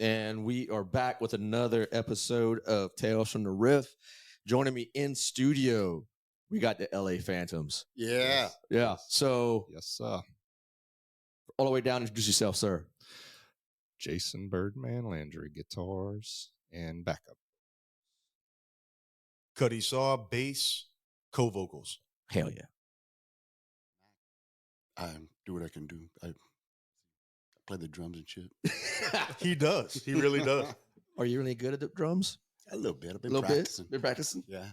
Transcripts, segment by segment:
And we are back with another episode of Tales from the Riff. Joining me in studio, we got the LA Phantoms. Yeah. Yeah. So, Yes, sir. all the way down, introduce yourself, sir. Jayson, Birdman, Landry, guitars, and backup. Cutty saw bass, co-vocals. Hell yeah. I do what I can do. I play the drums and shit. He does. He really does. Are you really good at the drums? A little bit. I've been A little practicing. bit? Been practicing? Yeah.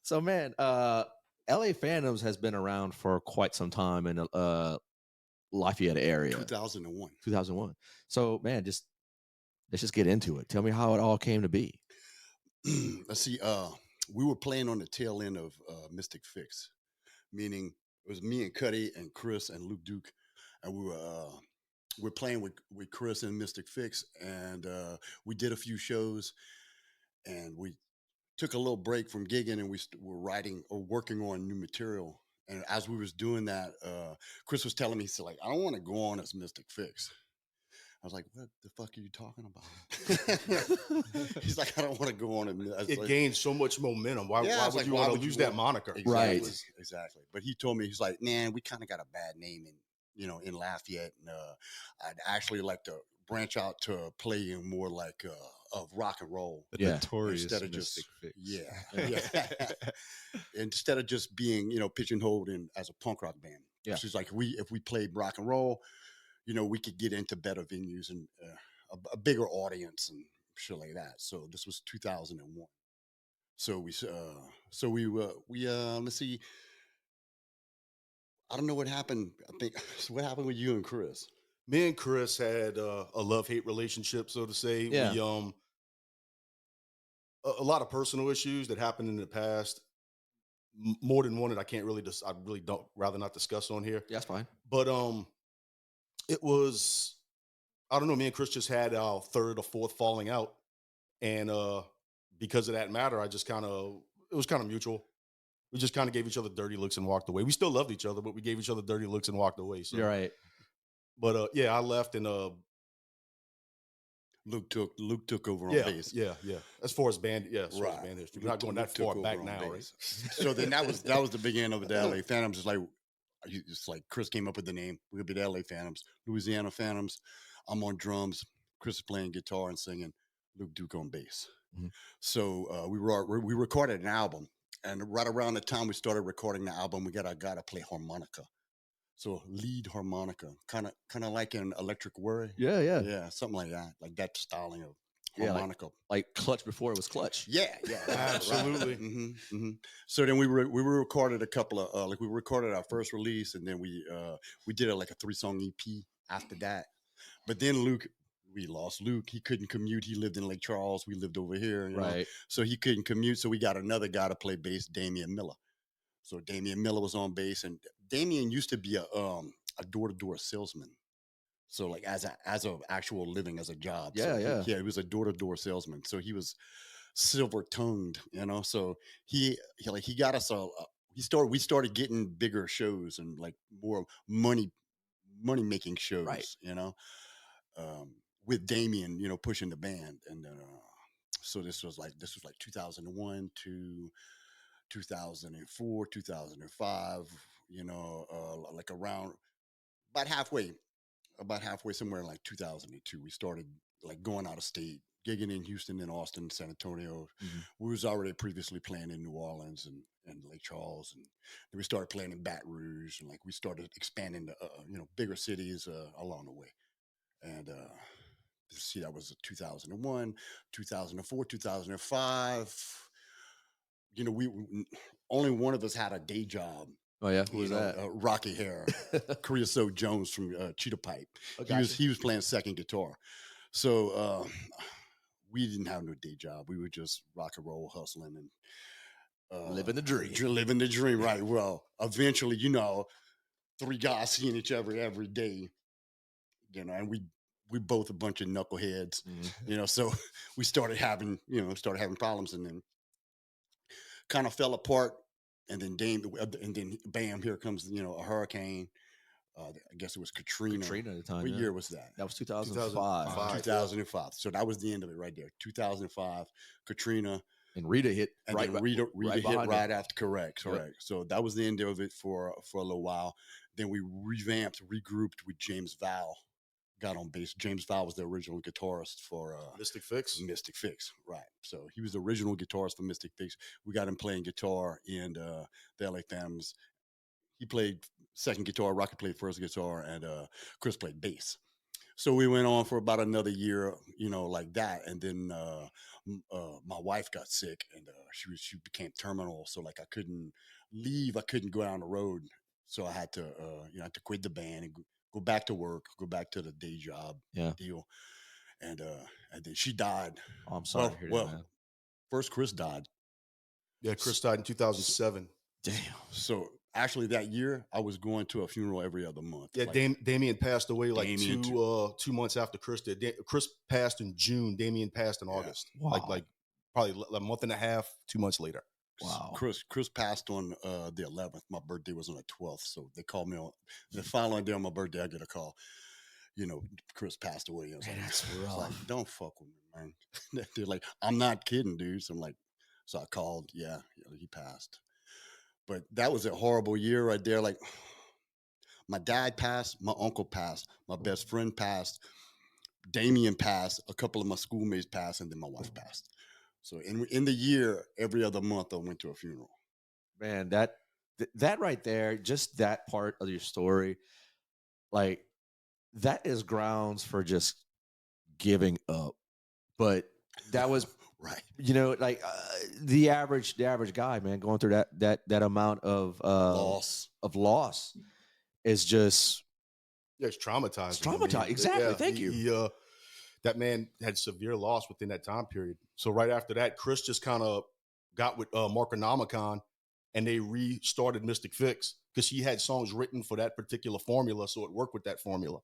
So, man, LA Phantoms has been around for quite some time in the Lafayette area. 2001. 2001. So, man, let's just get into it. Tell me how it all came to be. Let's see. We were playing on the tail end of Mystic Fix, meaning it was me and Cutty and Chris and Luke Duke, and we're playing with Chris and Mystic Fix, and we did a few shows, and we took a little break from gigging, and we were writing or working on new material. And as we was doing that, Chris was telling me, he's like, I don't want to go on as Mystic Fix. I was like, what the fuck are you talking about? He's like, I don't want to go on. It gained so much momentum. Why would you want to lose that moniker? Exactly, Right. Exactly. But he told me, he's like, man, we kind of got a bad name in Lafayette. And I'd actually like to branch out to playing more like of rock and roll. The notorious Instead of Mystic Fix. Yeah. Instead of just being, pigeonholed in as a punk rock band. Yeah. She's like, if we played rock and roll, we could get into better venues and a bigger audience and shit like that. So this was 2001. So we let's see. I don't know what happened. I think what happened with you and Chris? Me and Chris had a love-hate relationship, so to say. Yeah. We a lot of personal issues that happened in the past. More than one that I really don't rather not discuss on here. Yeah, that's fine. But it was, I don't know, me and Chris just had our third or fourth falling out. And because of that matter, it was kind of mutual. We just kind of gave each other dirty looks and walked away. We still loved each other, but we gave each other dirty looks and walked away. So. You're right. But I left and Luke took over on bass. Yeah. As far as band, as far as Right. band history. We're not going that far back now, right? So then that was the beginning of the LA Phantoms. It's like Chris came up with the name. We'll be the LA Phantoms, Louisiana Phantoms. I'm on drums. Chris is playing guitar and singing. Luke Duke on bass. Mm-hmm. So we recorded an album, and right around the time we started recording the album, we got a guy to play harmonica. So lead harmonica, kind of like an Electric Worry. Yeah. Something like that styling of harmonica, like Clutch before it was Clutch. Yeah, Absolutely. Mm-hmm. So then we recorded a couple of we recorded our first release, and then we did like a 3-song EP after that. But then we lost Luke. He couldn't commute. He lived in Lake Charles. We lived over here, Right. So he couldn't commute. So we got another guy to play bass, Damian Miller. So Damian Miller was on bass, and Damian used to be a door-to-door salesman. So like as a actual living as a job. Yeah. He was a door-to-door salesman. So he was silver-tongued, So he got us we started getting bigger shows and like more money making shows, Right. with Damian, pushing the band. And then so this was like 2001 to 2004, 2005, like around about halfway somewhere in like 2002, we started like going out of state, gigging in Houston and Austin, San Antonio. Mm-hmm. We was already previously playing in New Orleans and Lake Charles, and then we started playing in Baton Rouge, and like we started expanding to bigger cities along the way. And see, that was 2001, 2004, 2005. We only one of us had a day job. Oh yeah, who was that? Rocky Hair, Creosote Jones from Cheetah Pipe. Oh, He was playing second guitar. So we didn't have no day job. We were just rock and roll hustling and living the dream. Living the dream, right? Well, eventually, three guys seeing each other every day, and we both a bunch of knuckleheads, so we started having problems, and then kind of fell apart. And then bam, here comes, a hurricane. I guess it was Katrina. Katrina at the time. What yeah. year was that? That was 2005. 2005. So that was the end of it right there. 2005, Katrina. And Rita hit And right. then Rita hit behind right it. after. Correct. Yep. So that was the end of it for a little while. Then we regrouped with James Val. Got on bass. James Val was the original guitarist for Mystic Fix. Mystic Fix, right? So he was the original guitarist for Mystic Fix. We got him playing guitar in the LA Phantoms. He played second guitar. Rocky played first guitar, and Chris played bass. So we went on for about another year, like that. And then my wife got sick, and she became terminal. So like I couldn't leave. I couldn't go down the road. So I had to quit the band and go back to work, go back to the day job deal. And then she died. Oh, I'm sorry to hear that, man. First Chris died. Yeah, Chris died in 2007. Damn. So actually that year I was going to a funeral every other month. Yeah, Damien passed away like 2 months after Chris did. Chris passed in June. Damien passed in August. Wow. Like probably a month and a half, 2 months later. Wow. Chris passed on the 11th. My birthday was on the 12th. So they called me on the following day on my birthday. I get a call. Chris passed away. I was Man, like, that's rough. like, don't fuck with me, man. They're like, I'm not kidding, dude. So I'm like, so I called. Yeah, he passed. But that was a horrible year right there. Like, my dad passed, my uncle passed, my best friend passed, Damien passed, a couple of my schoolmates passed, and then my wife passed. So in the year, every other month, I went to a funeral. Man, that right there, just that part of your story, like that is grounds for just giving up. But that was right. Like the average guy, man, going through that amount of loss is just it's traumatizing. It's traumatizing. Exactly. Yeah, Thank you. That man had severe loss within that time period. So right after that, Chris just kind of got with Marconomicon, and they restarted Mystic Fix because he had songs written for that particular formula, so it worked with that formula.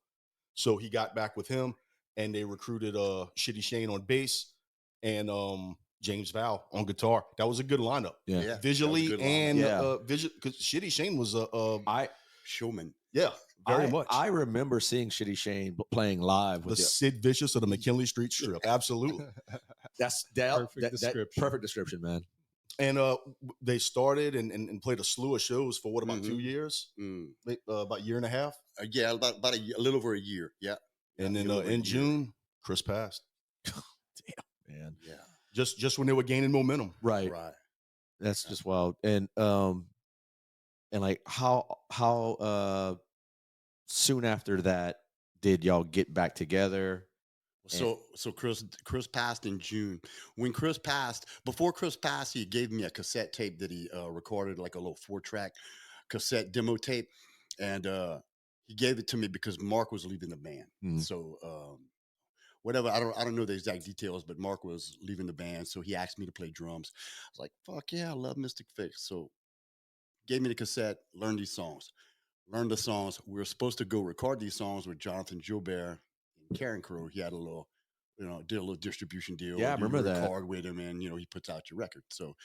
So he got back with him, and they recruited Shitty Shane on bass and James Val on guitar. That was a good lineup. Yeah. Visually and because Shitty Shane was a showman. Yeah. Very much. I remember seeing Shitty Shane playing live with the Sid Vicious of the McKinley Street Strip. Absolutely. That's perfect description, man. And they started and played a slew of shows for about 2 years? About a year and a half? Yeah, about a little over a year. Yeah. And then in June, Chris passed. Damn, man. Yeah. Just when they were gaining momentum. Right. That's just wild. And like how soon after that did y'all get back together? So Chris passed in June. When Chris passed, before Chris passed, he gave me a cassette tape that he recorded, like a little 4-track cassette demo tape, and he gave it to me because Mark was leaving the band. So whatever, I don't know the exact details, but Mark was leaving the band, so he asked me to play drums. I was like, fuck yeah, I love Mystic Fix. So gave me the cassette, learned these songs. Learned the songs. We were supposed to go record these songs with Jonathan Gilbert and Karen Crow. He had a little, did a little distribution deal. Yeah, I remember that. Record with him, and he puts out your record. So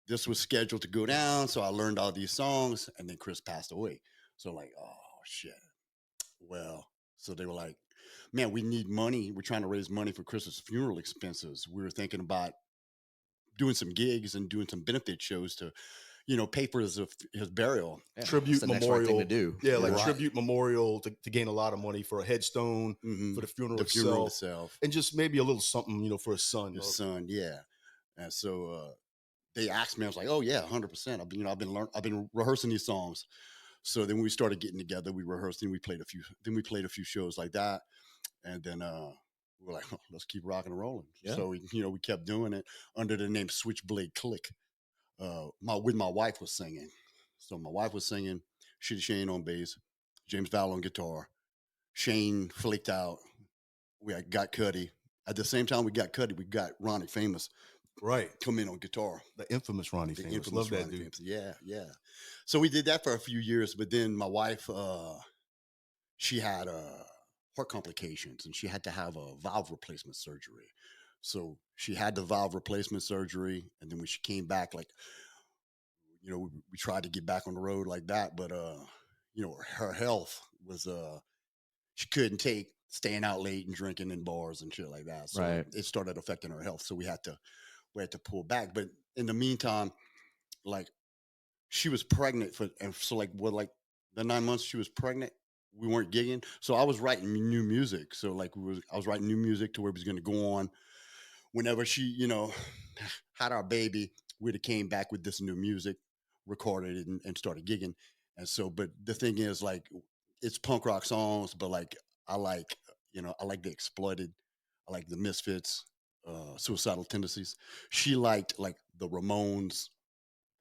this was scheduled to go down. So I learned all these songs, and then Chris passed away. So like, oh shit. Well, so they were like, man, we need money. We're trying to raise money for Chris's funeral expenses. We were thinking about doing some gigs and doing some benefit shows to pay for his burial. Yeah, tribute memorial right thing to do. Yeah, like tribute memorial to gain a lot of money for a headstone, for the funeral itself, and just maybe a little something, for his son. His son, yeah. And so they asked me, I was like, oh yeah, 100%. I've been rehearsing these songs. So then we started getting together. We rehearsed, and we played a few shows like that, and then we were like, oh, let's keep rocking and rolling. Yeah. So we kept doing it under the name Switchblade Click. My wife was singing. So my wife was singing, Shitty Shane on bass, James Val on guitar. Shane flaked out. We got Cutty. At the same time we got Cutty, we got Ronnie Famous. Right. Come in on guitar. The infamous Ronnie Famous. Love that dude. Famous. Yeah, yeah. So we did that for a few years, but then my wife, she had heart complications, and she had to have a valve replacement surgery. So she had the valve replacement surgery, and then when she came back, like, we tried to get back on the road like that, but her health was she couldn't take staying out late and drinking in bars and shit like that. So Right. it started affecting her health. So we had to pull back. But in the meantime, like she was pregnant and so like the 9 months she was pregnant, we weren't gigging. So I was writing new music. So like I was writing new music to where it was going to go on whenever she, had our baby. We'd have came back with this new music, recorded it, and started gigging. And so, but the thing is, like, it's punk rock songs, but like I like the Exploited, I like the Misfits, Suicidal Tendencies. She liked like the Ramones,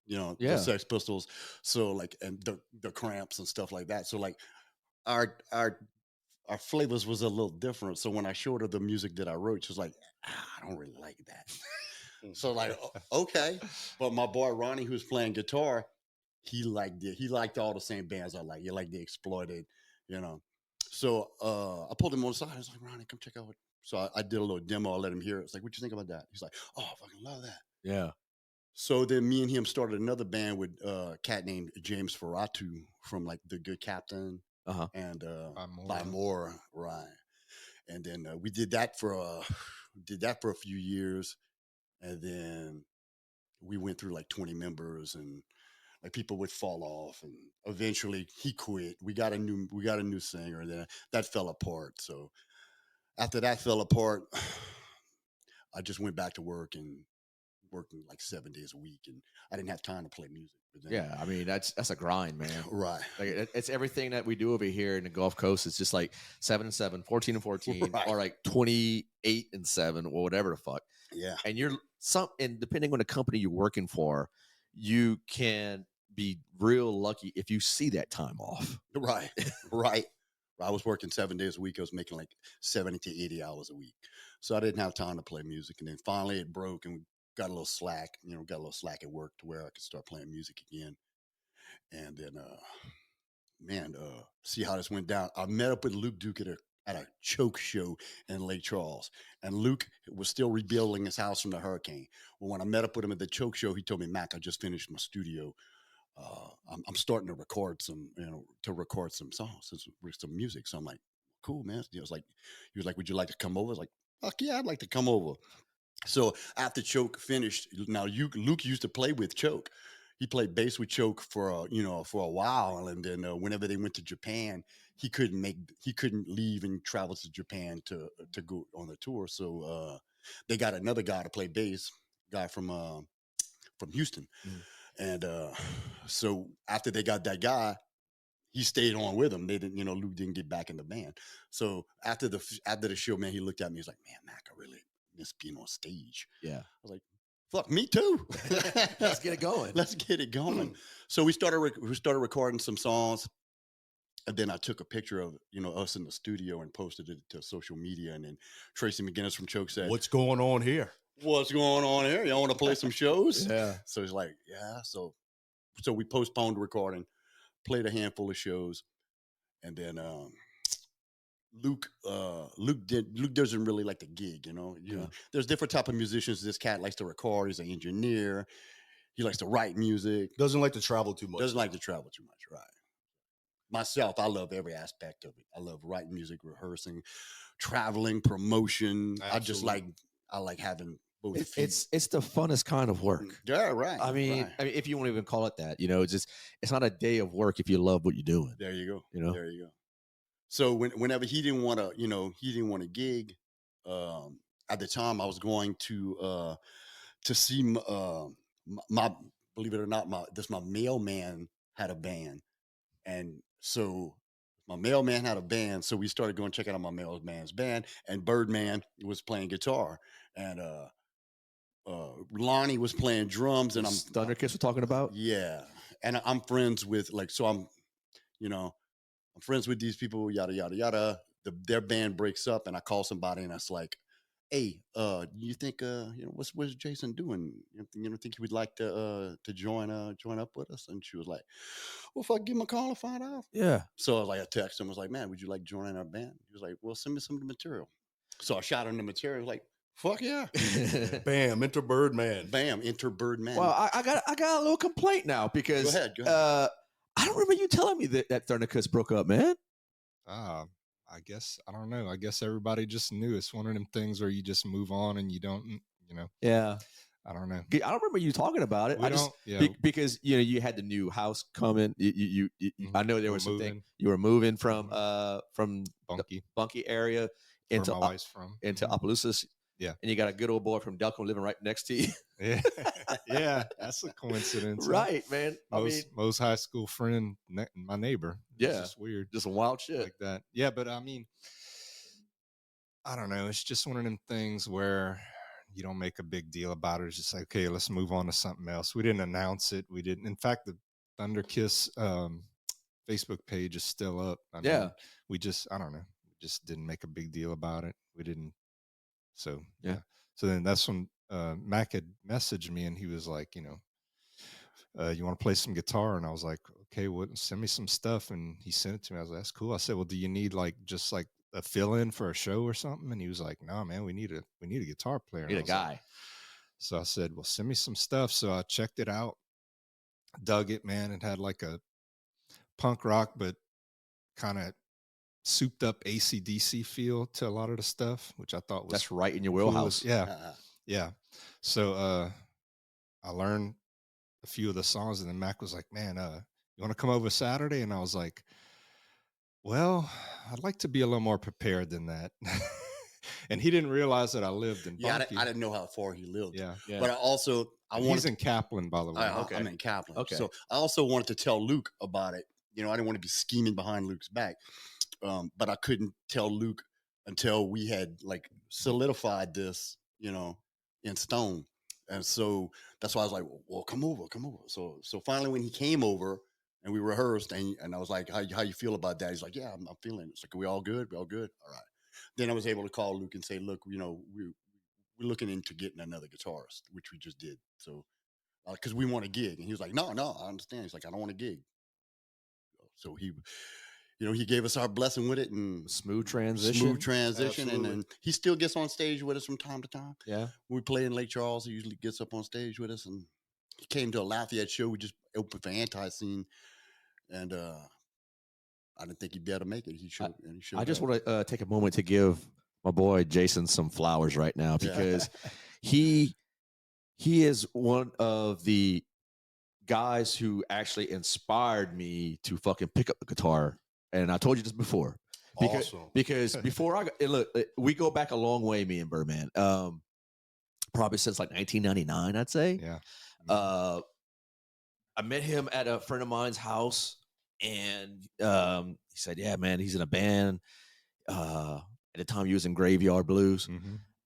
the Yeah. Sex Pistols. So like, and the Cramps and stuff like that. So like our our our flavors was a little different. So when I showed her the music that I wrote, she was like, I don't really like that. So like, okay. But my boy Ronnie, who's playing guitar, he liked it. He liked all the same bands I like. He liked the Exploited, you know. So I pulled him on the side. I was like, Ronnie, come check out. So I did a little demo. I let him hear it. It's like, what you think about that? He's like, oh, I fucking love that. Yeah. So then me and him started another band with a cat named James Ferratu from like The Good Captain and By More, right? And then we did that for a few years, and then we went through like 20 members, and like people would fall off, and eventually he quit. We got a new singer. Then that fell apart. So after that fell apart, I just went back to work and working like 7 days a week, and I didn't have time to play music. But then, Yeah, I mean that's a grind, man. right. Like it's everything that we do over here in the Gulf Coast. It's just like 7-7, 14-14, Right. or like 28-7, or whatever the fuck. Yeah. And and depending on the company you're working for, you can be real lucky if you see that time off. Right. Right. I was working 7 days a week. I was making like 70 to 80 hours a week. So I didn't have time to play music. And then finally it broke and we got a little slack, at work to where I could start playing music again. And then, see how this went down. I met up with Luke Duke at a choke show in Lake Charles. And Luke was still rebuilding his house from the hurricane. Well, when I met up with him at the choke show, he told me, Mac, I just finished my studio. I'm starting to record some songs, some music. So I'm like, cool, man. He was like, would you like to come over? I was like, fuck yeah, I'd like to come over. So after Choke finished, now Luke used to play with Choke. He played bass with Choke for a while, and then whenever they went to Japan, he couldn't leave and travel to Japan to go on the tour. So they got another guy to play bass, guy from Houston. And so after they got that guy, he stayed on with them. They didn't, Luke didn't get back in the band. So after the show, man, he looked at me. He's like, man, Mac, I really miss being on stage. Yeah. I was like, fuck, me too. Let's get it going. Let's get it going. So we started recording some songs. And then I took a picture of, us in the studio and posted it to social media. And then Tracy McGinnis from Choke said, what's going on here? What's going on here? Y'all want to play some shows? Yeah. So he's like, yeah. So we postponed the recording, played a handful of shows, and then Luke doesn't really like to gig, There's different type of musicians. This cat likes to record. He's an engineer. He likes to write music. Doesn't like to travel too much. Right. Myself, I love every aspect of it. I love writing music, rehearsing, traveling, promotion. Absolutely. I like having both feet. It's the funnest kind of work. Yeah, right. I mean, if you want to even call it that, it's not a day of work if you love what you're doing. There you go. There you go. So whenever he didn't want to gig, at the time I was going to see my believe it or not, my mailman had a band, and so my mailman had a band. So we started going check out my mailman's band, and Birdman was playing guitar, and Lonnie was playing drums, and Thunderkiss we're talking about. Yeah, and I'm friends with I'm friends with these people, yada, yada, yada. Their band breaks up and I call somebody and it's like, hey, you think, what's Jayson doing? You think he would like to join up with us? And she was like, well, if I give him a call and find out. Yeah. So I was like, I texted him, I was like, man, would you like joining our band? He was like, well, send me some of the material. So I shot him the material, like, fuck yeah. Bam, enter Birdman. Bam, enter Birdman. Well, I got a little complaint now because go ahead. I don't remember you telling me that Thundercuts broke up, man. I guess I don't know. I guess everybody just knew. It's one of them things where you just move on and you don't, you know. Yeah. I don't know. I don't remember you talking about it. We I just don't- yeah. because you had the new house coming. You I know there We're was something moving. you were moving from Bunky, the Bunky area where into my wife's from. into Opelousas. Yeah. And you got a good old boy from Delco living right next to you. Yeah, yeah, that's a coincidence, huh? Right, man. Most high school friend, my neighbor. It's Yeah. just weird, just some wild shit. like that. Yeah, but I mean, I don't know. It's just one of them things where you don't make a big deal about it. It's just like, okay, let's move on to something else. We didn't announce it. We didn't. In fact, the Thunder Kiss Facebook page is still up. I mean, we just, I don't know, we just didn't make a big deal about it. We didn't. So Yeah. So then that's when Mac had messaged me and he was like, you want to play some guitar? And I was like, okay, send me some stuff. And he sent it to me. I was like, that's cool. I said, well, do you need just a fill in for a show or something? And he was like, no, man, we need a guitar player. Need a guy. So I said, well, send me some stuff. So I checked it out, dug it, man. It had like a punk rock, but kind of souped up AC/DC feel to a lot of the stuff, which I thought was That's right in your cool. wheelhouse. Yeah. So I learned a few of the songs, and then Mac was like, man, you want to come over Saturday? And I was like, well, I'd like to be a little more prepared than that. And he didn't realize that I lived in Bunky. I didn't know how far he lived. Yeah. But He's in Kaplan, by the way. I'm in Kaplan. Okay. So I also wanted to tell Luke about it. I didn't want to be scheming behind Luke's back. But I couldn't tell Luke until we had solidified this, in stone. And so that's why I was like, well, come over. So finally when he came over and we rehearsed and I was like, how you feel about that? He's like, yeah, I'm feeling it. It's like, are we all good? All right. Then I was able to call Luke and say, look, we're looking into getting another guitarist, which we just did. So, cause we want a gig. And he was like, no, I understand. He's like, I don't want a gig. So he gave us our blessing with it and Smooth transition. Absolutely. And then he still gets on stage with us from time to time. Yeah. When we play in Lake Charles, he usually gets up on stage with us. And he came to a Lafayette show. We just opened for Anti-Scene. And I didn't think he'd be able to make it. He showed. I just want to take a moment to give my boy Jayson some flowers right now because he is one of the guys who actually inspired me to fucking pick up the guitar. And I told you this before. Because before we go back a long way, me and Birdman. Probably since 1999, I'd say. Yeah. I met him at a friend of mine's house, and he said, "Yeah, man, he's in a band." At the time, he was in Graveyard Blues,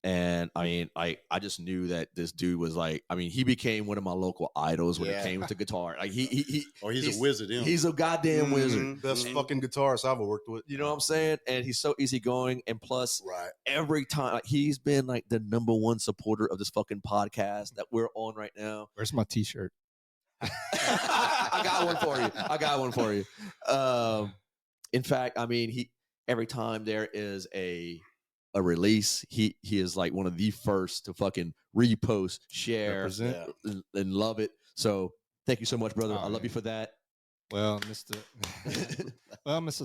and I mean, I just knew that this dude was he became one of my local idols when it came to guitar. He's a wizard. He's a goddamn wizard. Best fucking guitarist I've ever worked with. You know what I'm saying? And he's so easygoing, and plus, Right. every time he's been the number one supporter of this fucking podcast that we're on right now. Where's my T-shirt? I got one for you. In fact, I mean, every time there is a release, he is one of the first to fucking repost, share, and love it. So thank you so much, brother. I love you for that. Well, Mr.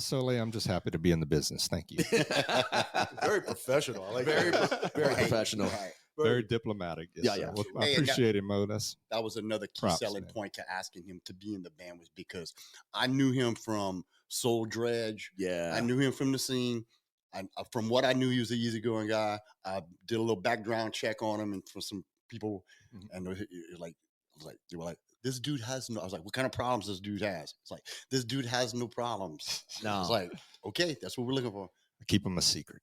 Soleil, I'm just happy to be in the business. Thank you. Very professional. I like very that. very professional. Right. Very diplomatic. Yes, Yeah. sir. Well, I appreciate it, Mo. That was another key Props, selling man. point to asking him to be in the band was because I knew him from Soul Dredge. Yeah. I knew him from the scene. From what I knew, he was an easygoing guy. I did a little background check on him and for some people, and they were like, this dude has no. I was like, what kind of problems this dude has? It's like, this dude has no problems. No. I was like, okay, that's what we're looking for. Keep them a secret.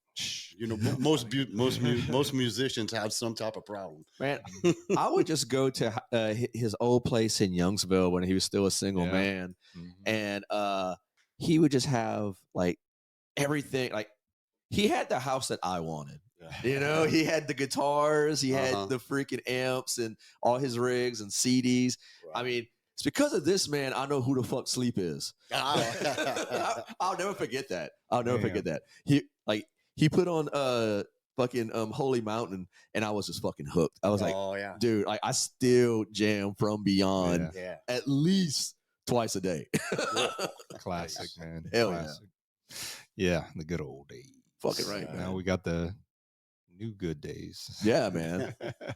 Most musicians have some type of problem. Man, I would just go to his old place in Youngsville when he was still a single man, and he would just have everything. He had the house that I wanted. Yeah. He had the guitars, he had the freaking amps and all his rigs and CDs. Right. I mean, it's because of this man I know who the fuck Sleep is. I'll never forget that. He put on fucking Holy Mountain, and I was just fucking hooked. I was dude, I still jam From Beyond at least twice a day. Classic, man. Hell yeah. Classic. Yeah, the good old days. Fucking right, Now man. we got the new good days. Yeah, man.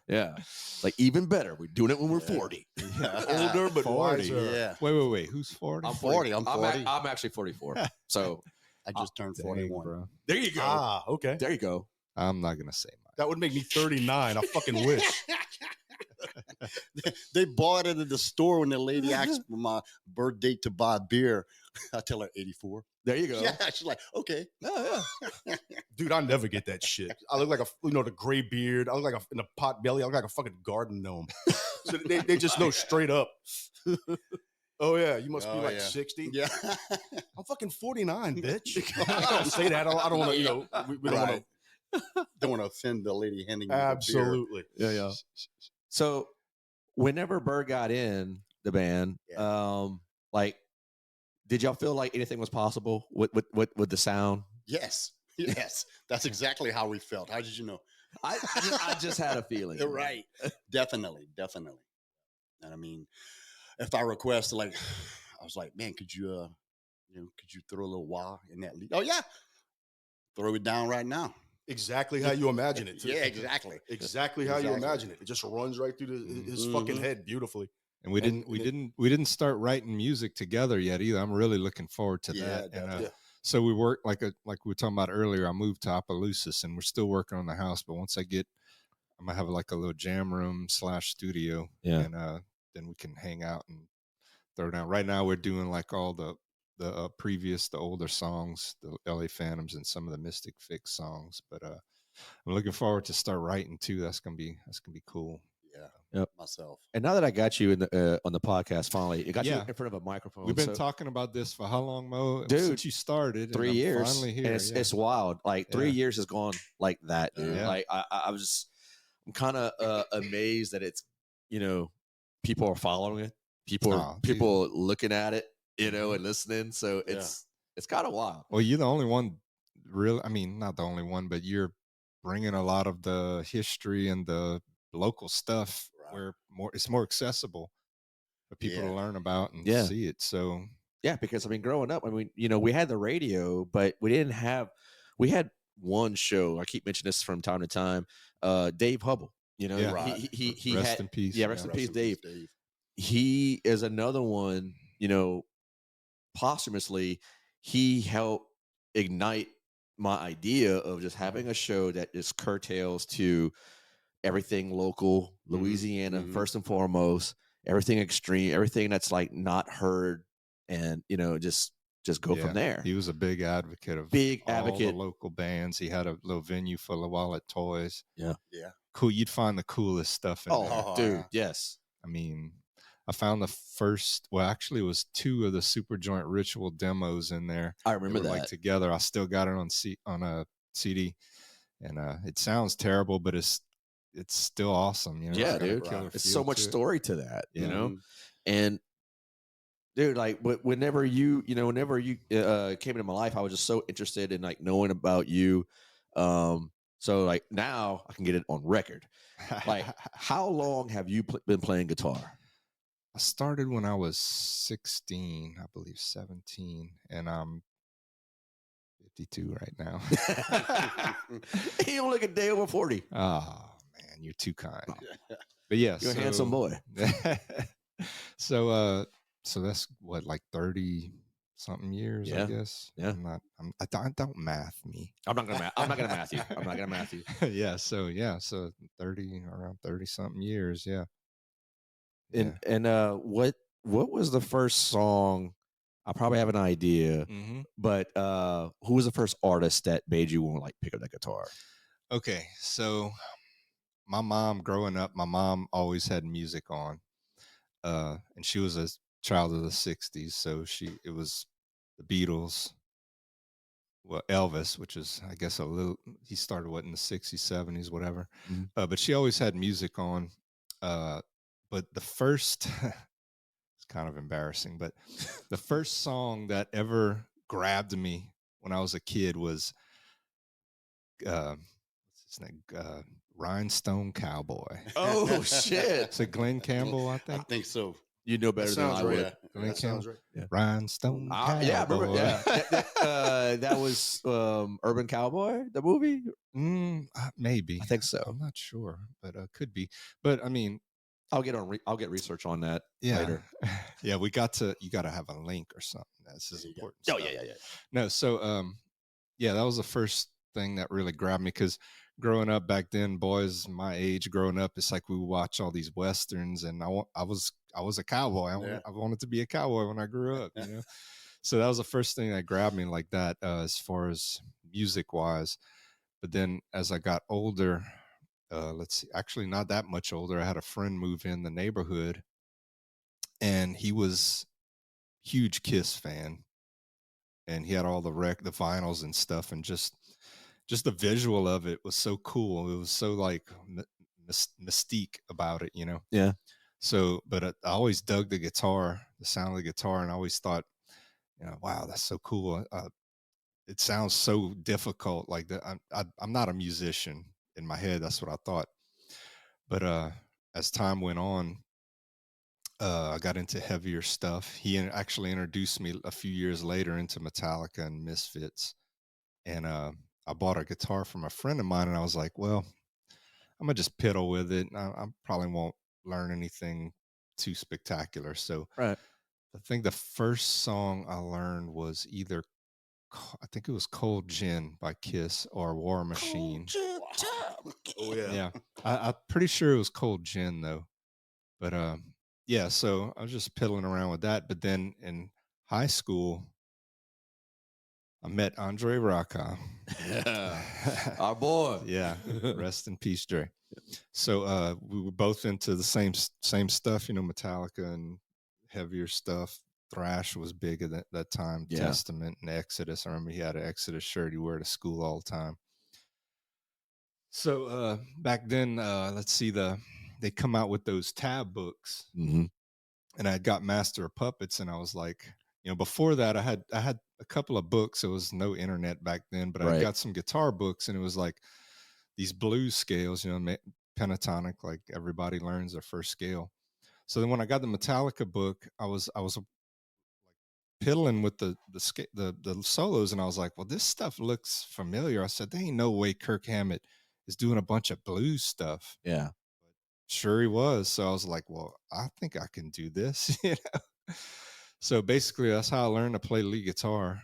Yeah. It's like even better. We're doing it when we're 40. Older but 40. wiser. Yeah. Wait. Who's 40? I'm 40. I'm 40. I'm actually 44. So I just turned Dang, 41. bro. there you go. Ah, okay. There you go. I'm not gonna say mine. That would make me 39. I fucking wish. They bought it at the store when the lady asked for my birth date to buy beer. I tell her 84. There you go. Yeah, she's like, okay. Oh, yeah. Dude, I never get that shit. I look like the gray beard. I look like in a pot belly. I look like a fucking garden gnome. So they just know straight up. Oh yeah, you must be Oh, like yeah. 60. Yeah. I'm fucking 49, bitch. I don't say that. I don't want to. We don't want Don't want to offend the lady handing to. you the beer. Absolutely. Yeah. So whenever Bird got in the band, like, did y'all feel like anything was possible with the sound? Yes. Yes. That's exactly how we felt. How did you know? I just had a feeling. You're right. Definitely. And I mean, if I requested, like, I was like, man, could you throw a little wah in that lead? Oh yeah. Throw it down right now. Exactly how you imagine it. Too. Yeah, exactly. Exactly how you imagine it. It just runs right through his fucking head beautifully. And we didn't start writing music together yet either. I'm really looking forward to that. And so we worked like we were talking about earlier. I moved to Opelousas, and we're still working on the house. But once I'm gonna have like a little jam room / studio, and then we can hang out and throw down. Right now, we're doing like all the older songs, the LA Phantoms and some of the Mystic Fix songs. But I'm looking forward to start writing too. That's gonna be cool. Yeah, myself. And now that I got you in the on the podcast, finally, it got you in front of a microphone. We've been talking about this for how long, Mo? Dude, since you started, 3 years. Finally here. And it's wild. Like 3 years has gone like that, dude. Yeah. Like I'm kind of amazed that it's people are following it. People looking at it, and listening. So it's kind of wild. Well, you're the only one, really. I mean, not the only one, but you're bringing a lot of the history and the local stuff where it's more accessible for people to learn about and see it. So because I mean, growing up, I mean, we had the radio, but we had one show. I keep mentioning this from time to time. Dave Hubble, he rest in peace. Yeah, rest in peace, Dave. He is another one, posthumously, he helped ignite my idea of just having a show that just curtails to everything local, Louisiana, first and foremost, everything extreme, everything that's like not heard, and just go from there. He was a big advocate of all the local bands. He had a little venue full of Wallet Toys. Yeah. Cool. You'd find the coolest stuff in there. Dude, yes. I mean, I found the first, well, actually it was 2 of the Super Joint Ritual demos in there. I remember that. Like together. I still got it on a CD, and it sounds terrible, but it's still awesome. Yeah, dude. It's so much story to that, and dude, like whenever you came into my life, I was just so interested in like knowing about you. So like now I can get it on record. Like, how long have you been playing guitar? I started when I was 16, I believe 17, and I'm 52 right now. You don't look a day over 40. Oh man, you're too kind. But yeah, you're a handsome boy. So that's what, like 30 something years, I guess. Yeah. I don't math me. I'm not gonna math you. Yeah. So around 30 something years. Yeah. And what was the first song? I probably have an idea, but who was the first artist that made you want to like pick up that guitar? Okay, so my mom, growing up, always had music on, and she was a child of the '60s, so it was the Beatles, well, Elvis, which is, I guess, he started in the '60s, '70s, whatever, but she always had music on. But the first, it's kind of embarrassing, but the first song that ever grabbed me when I was a kid was, what's his name? Rhinestone Cowboy. Oh, shit. Is it Glenn Campbell, I think? I think so. You know better than I would. Glenn that sounds Campbell? right. Rhinestone Yeah, I remember. Cowboy. Yeah, that was Urban Cowboy, the movie. Maybe. I think so. I'm not sure, but could be. But I mean, I'll get research on that yeah, later. yeah. You got to have a link or something. This is important. Oh stuff. yeah. No, so yeah, that was the first thing that really grabbed me because growing up back then, boys my age growing up, it's like we would watch all these westerns, and I was a cowboy. I wanted to be a cowboy when I grew up, you know. So that was the first thing that grabbed me like that, as far as music wise. But then as I got older, let's see, actually not that much older, I had a friend move in the neighborhood, and he was huge Kiss fan, and he had all the vinyls and stuff, and just the visual of it was so cool. It was so like mystique about it, you know. Yeah. So, but I always dug the guitar, the sound of the guitar, and I always thought, you know, wow, that's so cool. It sounds so difficult. Like that, I'm not a musician in my head. That's what I thought. But as time went on, I got into heavier stuff. He actually introduced me a few years later into Metallica and Misfits. And I bought a guitar from a friend of mine, and I was like, well, I'm gonna just piddle with it. I probably won't learn anything too spectacular. So Right. I think the first song I learned was either, I think it was Cold Gin by Kiss or War Machine. Oh yeah. Yeah, I'm pretty sure it was Cold Gin though. But yeah, so I was just piddling around with that. But then in high school, I met Andre Raka. Our boy. Yeah, rest in peace, Dre. So we were both into the same stuff, you know, Metallica and heavier stuff. Thrash was big at that time. Yeah. Testament and Exodus. I remember he had an Exodus shirt he wore to school all the time. So back then, let's see, they come out with those tab books, Mm-hmm. and I got Master of Puppets, and I was like, you know, before that I had a couple of books. There was no internet back then, but I got some guitar books, and it was like these blues scales, you know, pentatonic, like everybody learns their first scale. So then when I got the Metallica book, I was like piddling with the solos, and I was like, well, this stuff looks familiar. I said, there ain't no way Kirk Hammett is doing a bunch of blues stuff. Yeah. Sure he was. So I was like, well, I think I can do this, you know. So basically that's how I learned to play lead guitar,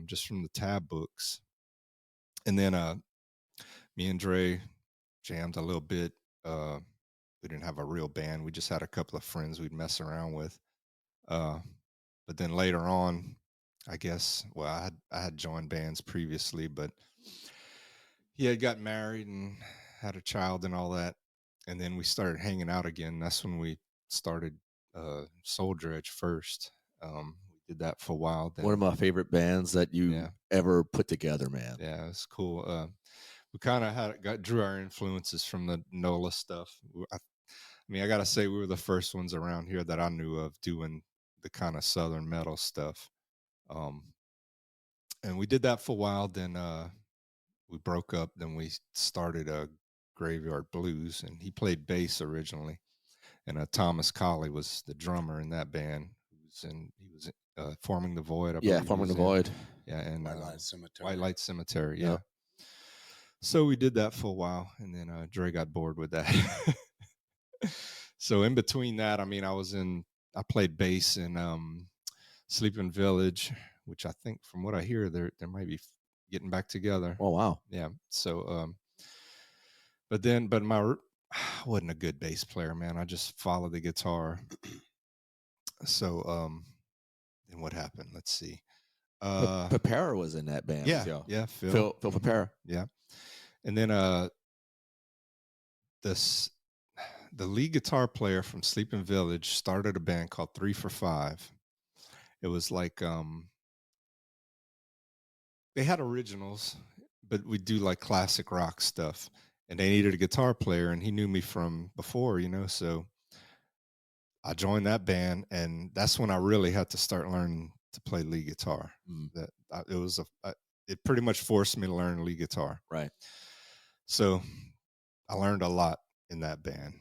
just from the tab books. And then me and Dre jammed a little bit. We didn't have a real band. We just had a couple of friends we'd mess around with. But then later on, I guess, well, I had joined bands previously, but he had got married and had a child and all that. And then we started hanging out again. That's when we started Soldier Edge first. We did that for a while. Then, one of my favorite bands that you ever put together, man. Yeah, it's cool. We kind of drew our influences from the NOLA stuff. I mean, I gotta say, we were the first ones around here that I knew of doing the kind of Southern metal stuff. And we did that for a while. Then we broke up. Then we started a Graveyard Blues, and he played bass originally. And Thomas Colley was the drummer in that band. He was Forming the Void. Forming the Void. Yeah, and White Light Cemetery. White Light Cemetery. Yeah. Yep. So we did that for a while, and then Dre got bored with that. So in between that, I mean, I played bass in Sleeping Village, which I think, from what I hear, they might be getting back together. Oh wow. Yeah. So but I wasn't a good bass player, man. I just followed the guitar. So then what happened? Let's see. Pepera was in that band. Yeah, yeah, Phil Pepera. Yeah. And then the lead guitar player from Sleeping Village started a band called 3 for 5. It was like they had originals, but we do like classic rock stuff. And they needed a guitar player, and he knew me from before, you know. So I joined that band, and that's when I really had to start learning to play lead guitar. It pretty much forced me to learn lead guitar. Right. So I learned a lot in that band.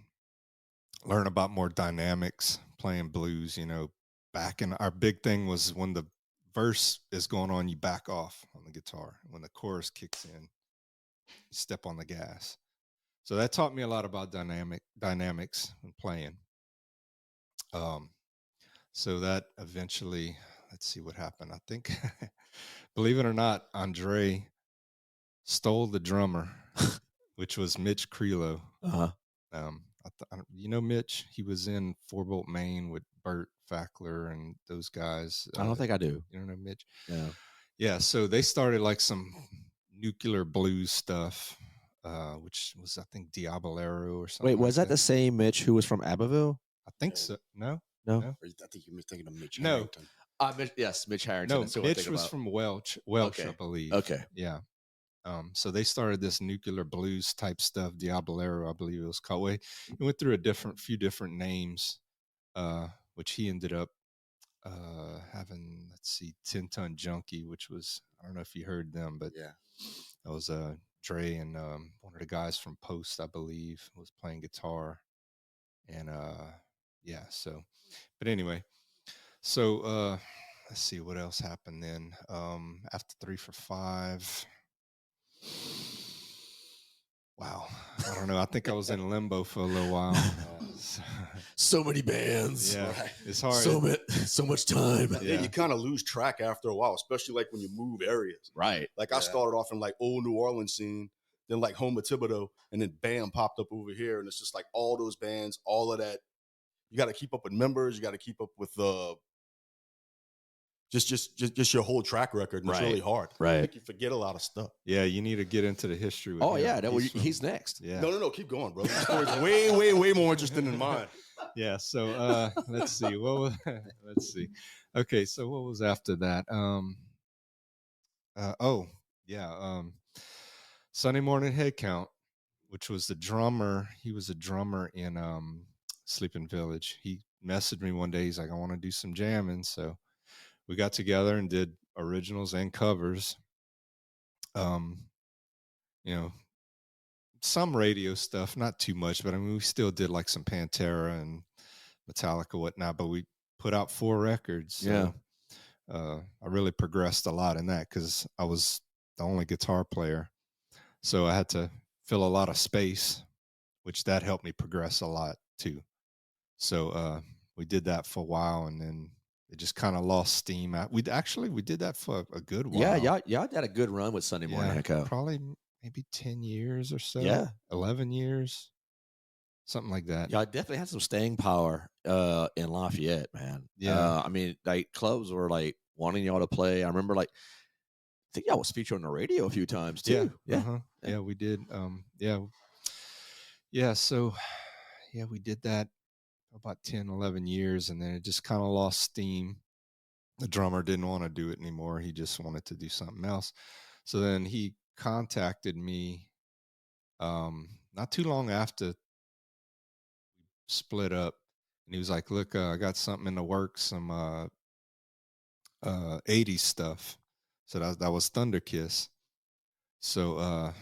Learn about more dynamics, playing blues, you know, backing. Our big thing was when the verse is going on, you back off on the guitar. When the chorus kicks in, you step on the gas. So that taught me a lot about dynamics when playing. So that eventually, let's see what happened. I think, believe it or not, Andre stole the drummer, which was Mitch Creelo. Uh-huh. You know Mitch? He was in 4 Bolt Maine with Burt Fackler and those guys. I don't think I do. You don't know Mitch? Yeah. Yeah, so they started like some nuclear blues stuff, which was, I think, Diabolero or something. Wait, was like that the same Mitch who was from Abbeville? I think so. No? No. No. I think you're thinking of Mitch No. Harrington. Yes, Mitch Harrington. No, That's who I'm Mitch thinking was about. from Welch, Okay. I believe. Okay. Yeah. So they started this nuclear blues type stuff, Diabolero, I believe it was called. It went through few different names, which he ended up having. Let's see, 10 Ton Junkie, which was, I don't know if you heard them, but Yeah, that was Dre and one of the guys from Post, I believe, was playing guitar, and yeah. So, but anyway, so let's see what else happened then. After 3 for 5. Wow. I don't know. I think I was in limbo for a little while. So many bands. Yeah. Right. It's hard. So much time. Yeah, you kind of lose track after a while, especially like when you move areas. Right. Like I started off in like old New Orleans scene, then like home of Thibodeau, and then bam popped up over here, and it's just like all those bands, all of that. You got to keep up with members. You got to keep up with just your whole track record, and it's really hard. Right. I think you forget a lot of stuff. Yeah, you need to get into the history with Oh him. yeah, he's next. Yeah. No, keep going, bro. Your story's way more interesting than mine. Yeah. So let's see. Let's see. Okay, so what was after that? Sunday Morning Head Count, which was the drummer. He was a drummer in Sleeping Village. He messaged me one day. He's like, I want to do some jamming. So we got together and did originals and covers. Some radio stuff, not too much, but I mean, we still did like some Pantera and Metallica, whatnot, but we put out 4 records. So, I really progressed a lot in that because I was the only guitar player. So I had to fill a lot of space, which that helped me progress a lot too. So we did that for a while, and then it just kind of lost steam. We did that for a good while. Yeah, y'all had a good run with Sunday Morning Head Count. Probably maybe 10 years or so. Yeah. 11 years. Something like that. Y'all definitely had some staying power in Lafayette, man. Yeah. I mean, like clubs were like wanting y'all to play. I remember like I think y'all was featured on the radio a few times too. Yeah. Uh-huh. Yeah, we did. Yeah, so yeah, we did that for about 10, 11 years, and then it just kind of lost steam. The drummer didn't want to do it anymore. He just wanted to do something else. So then he contacted me not too long after we split up, and he was like, look, I got something in the works, some 80s stuff. So that was Thunder Kiss. So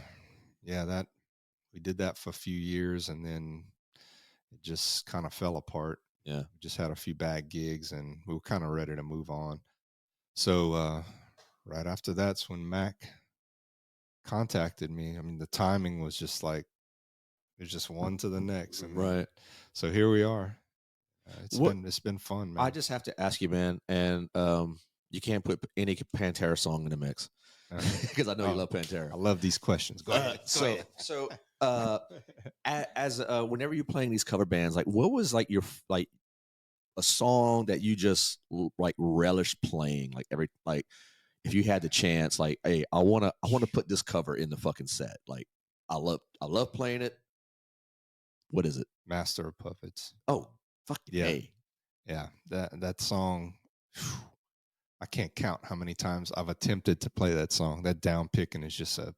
that we did that for a few years, and then it just kind of fell apart. Yeah. We just had a few bad gigs, and we were kind of ready to move on. So right after that's when Mac contacted me. I mean, the timing was just like, there's just one to the next. And right. So here we are. It's been fun, man. I just have to ask you, man, and you can't put any Pantera song in the mix because I know you love Pantera. I love these questions. Go ahead. So as whenever you're playing these cover bands, like what was like your like a song that you just like relish playing, like if you had the chance, like, hey, I want to put this cover in the fucking set. Like I love playing it. What is it? Master of Puppets. Oh, fuck yeah. Hey. Yeah. That song, I can't count how many times I've attempted to play that song. That down picking is just a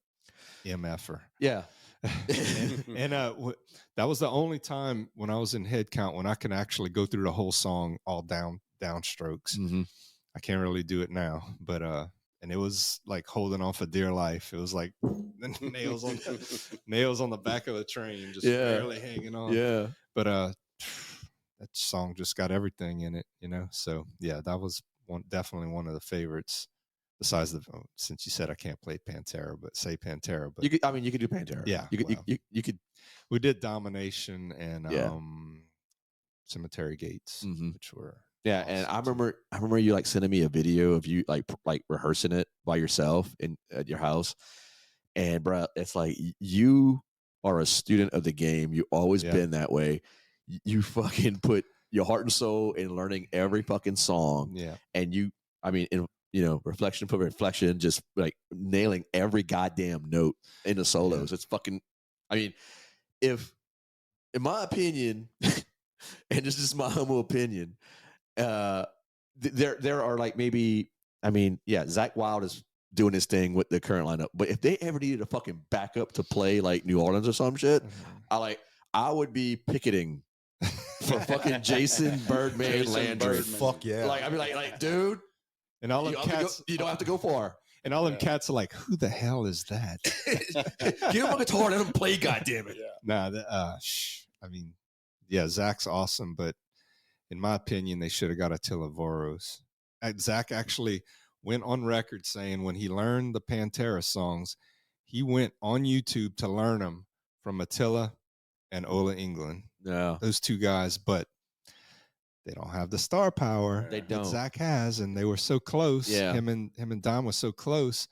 MFer. Yeah. and that was the only time when I was in head count when I can actually go through the whole song all downstrokes. Mm-hmm. I can't really do it now, but and it was like holding on for dear life. It was like nails on the back of the train, just barely hanging on. Yeah. But that song just got everything in it, So yeah, that was definitely one of the favorites. Besides since you said I can't play Pantera, but say Pantera, but You could, I mean, you could do Pantera. Yeah, you could. well. You could. We did Domination and Yeah. Cemetery Gates, which were Yeah, awesome and I too. remember you like sending me a video of you like rehearsing it by yourself at your house, and bro, it's like you are a student of the game. You always been that way. You fucking put your heart and soul in learning every fucking song. Yeah, and you, I mean, reflection for reflection, just like nailing every goddamn note in the solos. It's fucking. I mean, if in my opinion, and this is my humble opinion. There are like maybe, I mean, yeah, Zach Wilde is doing his thing with the current lineup, but if they ever needed a fucking backup to play like New Orleans or some shit, I would be picketing for fucking Jayson, Birdman, Landry. Fuck yeah! Like, I mean, like, dude, and all them cats, you don't have to go far. And all them cats are like, who the hell is that? Give him a guitar and let him play, goddammit. Nah, I mean, yeah, Zach's awesome, but in my opinion, they should have got Attila Voros. Zach actually went on record saying when he learned the Pantera songs, he went on YouTube to learn them from Attila and Ola England. Yeah, those two guys, but they don't have the star power they don't. that Zach has, and they were so close. Yeah. Him and Don was so close.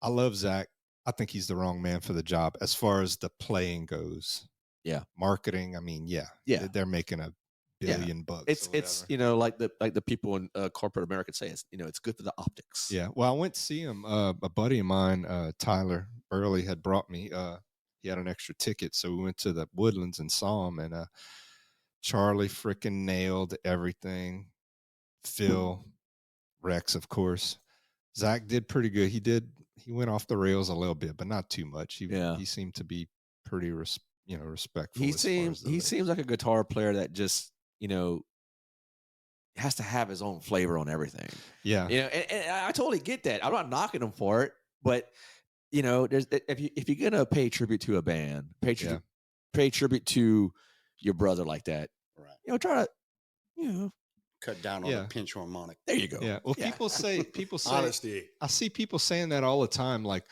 I love Zach. I think he's the wrong man for the job as far as the playing goes. Yeah, marketing. I mean, they're making $1 billion bucks. It's like the people in corporate America say it's good for the optics. Yeah. Well, I went to see him. A buddy of mine, Tyler Burley, had brought me. He had an extra ticket, so we went to the Woodlands and saw him. And Charlie freaking nailed everything. Phil, Rex, of course. Zach did pretty good. He went off the rails a little bit, but not too much. He seemed to be pretty respectful. He seems like a guitar player that just has to have his own flavor on everything. Yeah, and I totally get that. I'm not knocking him for it, but there's if you're gonna pay tribute to a band, pay tribute to your brother like that. Right. Try to cut down on the pinch harmonic. There you go. Yeah. Well, people say honesty. I see people saying that all the time. Like,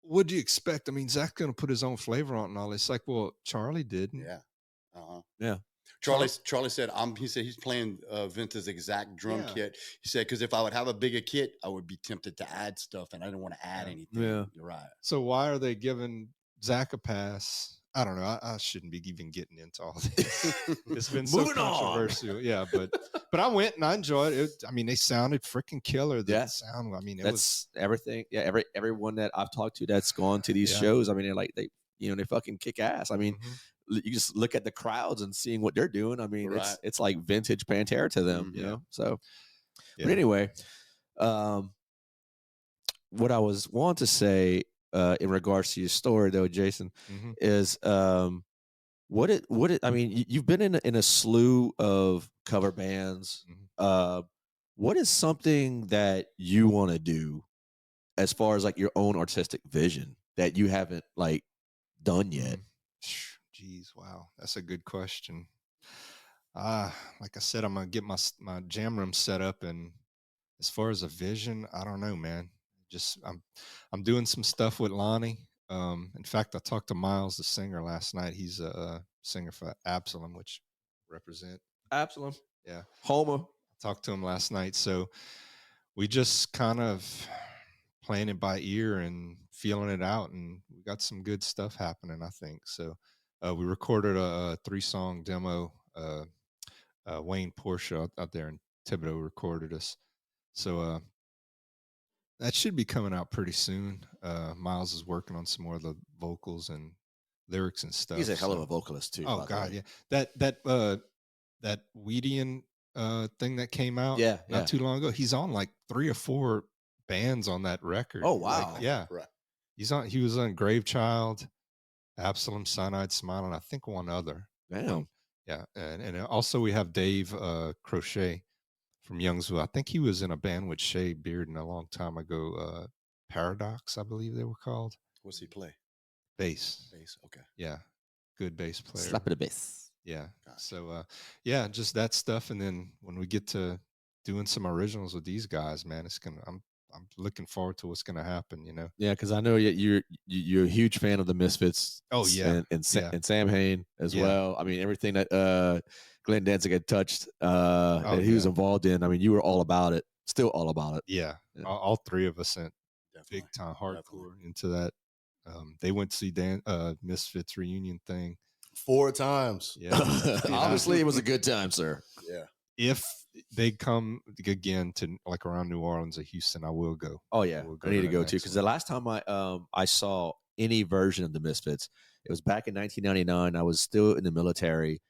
what do you expect? I mean, Zach's gonna put his own flavor on and all. It's like, well, Charlie didn't. Yeah. Yeah. Charlie said, he said he's playing Vince's exact drum kit. He said, because if I would have a bigger kit, I would be tempted to add stuff, and I didn't want to add anything. Yeah. You're right. So why are they giving Zach a pass? I don't know. I shouldn't be even getting into all this. It's been so controversial. Yeah, but I went and I enjoyed it. I mean, they sounded freaking killer. The sound. I mean, that's everything. Yeah, everyone that I've talked to that's gone to these shows. I mean, they fucking kick ass. I mean, you just look at the crowds and seeing what they're doing. I mean, it's like vintage Pantera to them. So, but anyway, what I was wanting to say in regards to your story, though, Jayson, is what it. I mean, you've been in a slew of cover bands. What is something that you want to do as far as like your own artistic vision that you haven't like done yet? Jeez, wow, that's a good question. Like I said, I'm gonna get my jam room set up, and as far as a vision, I don't know, man. Just I'm doing some stuff with Lonnie. In fact, I talked to Miles, the singer, last night. He's a singer for Absalom, which represent Absalom. Yeah, Homer. I talked to him last night, so we just kind of playing it by ear and feeling it out, and we got some good stuff happening, I think. So we recorded a 3-song demo. Wayne Porsche out there in Thibodeau recorded us. So that should be coming out pretty soon. Miles is working on some more of the vocals and lyrics and stuff. He's a hell of a vocalist too. Oh God, yeah. That Weedian thing that came out not too long ago. He's on like 3 or 4 bands on that record. Oh wow. Like, yeah. Right. He was on Gravechild, Absalom, Cyanide Smile, and I think one other. Damn. Yeah. And also we have Dave Crochet from Youngsville. I think he was in a band with Shay Bearden a long time ago. Paradox, I believe they were called. What's he play? Bass. Bass, okay. Yeah. Good bass player. Slap it a bass. Yeah. Gotcha. So yeah, just that stuff. And then when we get to doing some originals with these guys, man, I'm looking forward to what's gonna happen, you know. Yeah, because I know you're a huge fan of the Misfits. Oh, yeah. Yeah. And Sam Hain as Yeah. well. I mean, everything that Glenn Danzig had touched that he was yeah. involved in. I mean, you were all about it. Still all about it. Yeah. Yeah. All three of us went Definitely. big time hardcore Definitely. into that. They went to see Misfits reunion thing. 4 times. Yeah. Obviously, it was a good time, sir. Yeah. If they come again to like around New Orleans or Houston, I will go. Oh yeah, We'll I need to the go next too because one. the last time I saw any version of the Misfits, it was back in 1999. I was still in the military.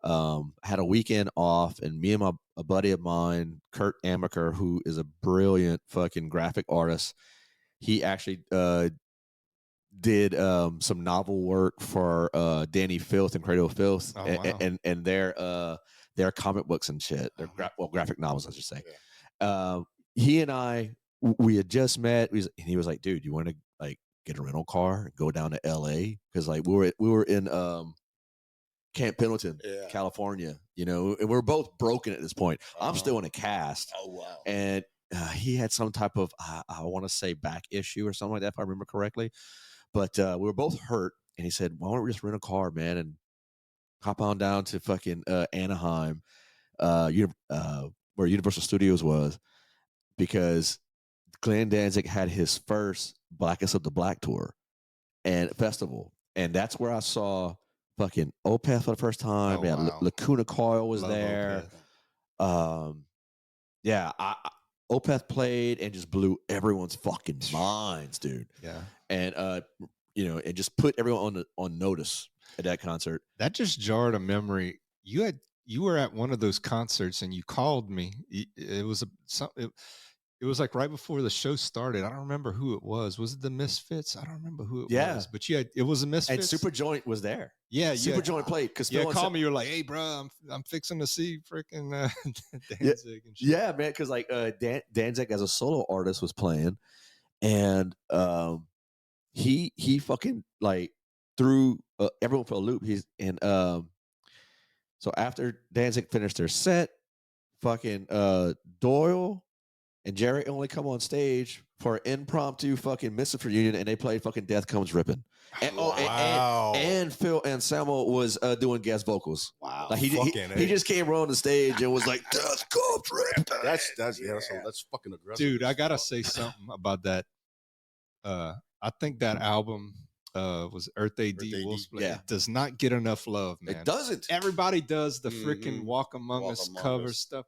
I had a weekend off, and me and a buddy of mine, Kurt Amaker, who is a brilliant fucking graphic artist, he actually did some novel work for Danny Filth and Cradle of Filth, Oh, and, wow. and their comic books and shit. Their graphic novels, I should say. Yeah. He and I, we had just met. And he was like, "Dude, you want to like get a rental car and go down to L.A.? Because like we were in Camp Pendleton, Yeah. California, you know, and we're both broken at this point. I'm Uh-huh. still in a cast, Oh wow. and he had some type of I want to say back issue or something like that, if I remember correctly. But we were both hurt, and he said, "Why don't we just rent a car, man, and hop on down to fucking Anaheim, where Universal Studios was, because Glenn Danzig had his first Blackest of the Black tour and festival, and that's where I saw fucking Opeth for the first time. Oh, Yeah, wow. Lacuna Coil was Love there. Opeth. Yeah, Opeth played and just blew everyone's fucking minds, dude. Yeah. And you know, and just put everyone on notice at that concert. That just jarred a memory. You were at one of those concerts and you called me. It was it was like right before the show started. I don't remember who it was. Was it the Misfits? I don't remember who it Yeah. was. But it was a Misfits. And Super Joint was there. Yeah, Super Joint played because call me. You're like, hey, bro, I'm fixing to see freaking Danzig and shit. Yeah, man, because like Danzig as a solo artist was playing, and he fucking like threw everyone for a loop. So after Danzig finished their set, fucking Doyle and Jerry only come on stage for an impromptu fucking Misfits reunion, and they played fucking Death Comes Ripping. And, Wow. and Phil Anselmo was doing guest vocals. Wow. Like he just came on the stage and was like, "Death Comes Ripping." That's fucking aggressive. Dude, I gotta say something about that. I think that album was Earth AD. Yeah. It does not get enough love, man. It doesn't. Everybody does the freaking Walk Among Us cover Us. stuff.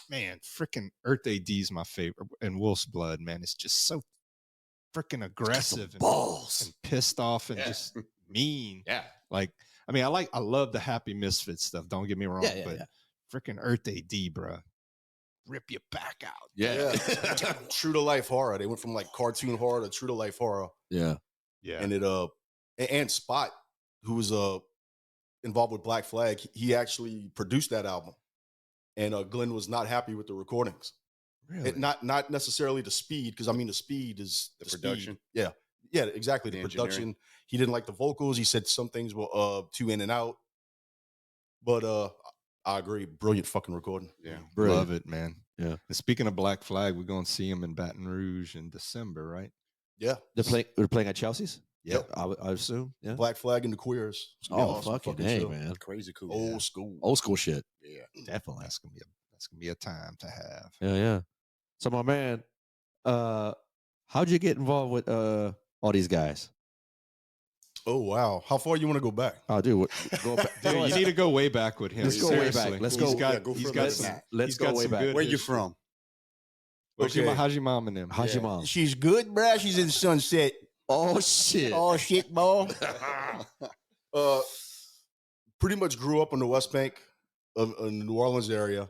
Man, freaking Earth AD is my favorite. And Wolf's Blood, man, it's just so freaking aggressive and balls and pissed off and just mean. Yeah. Like, I mean, I love the Happy Misfits stuff. Don't get me wrong, but freaking Earth AD, bro, rip your back out. Yeah. True to life horror. They went from like cartoon horror to true to life horror. Yeah. Yeah. And and Spot, who was involved with Black Flag, he actually produced that album. And Glenn was not happy with the recordings. Really? Not necessarily the speed, because I mean the speed is The production. Speed. Yeah, exactly. The engineering. production. He didn't like the vocals. He said some things were too in and out. But I agree. Brilliant fucking recording. Yeah. Brilliant. Love it, man. Yeah. And speaking of Black Flag, we're going to see him in Baton Rouge in December, right? Yeah. They're playing at Chelsea's? Yep. I assume. Yeah. Black Flag and the Queers. It's gonna be an awesome fucking fucking hey, show. man. Crazy cool. Old school. Old school shit. Yeah. Definitely. That's gonna be a time to have. Yeah. So my man, how'd you get involved with all these guys? Oh wow. How far you want to go back? Oh, dude, go back. Dude, you need to go way back with him. Let's go way back. Seriously. Let's He's go- got, yeah, go he's further got than some. that. Let's he's go got way some back. good Where you history. from? Okay. How's your mom and them? How's your mom? She's good, bruh. She's in Sunset. Oh shit. Oh shit, boy. Pretty much grew up on the West Bank of the New Orleans area.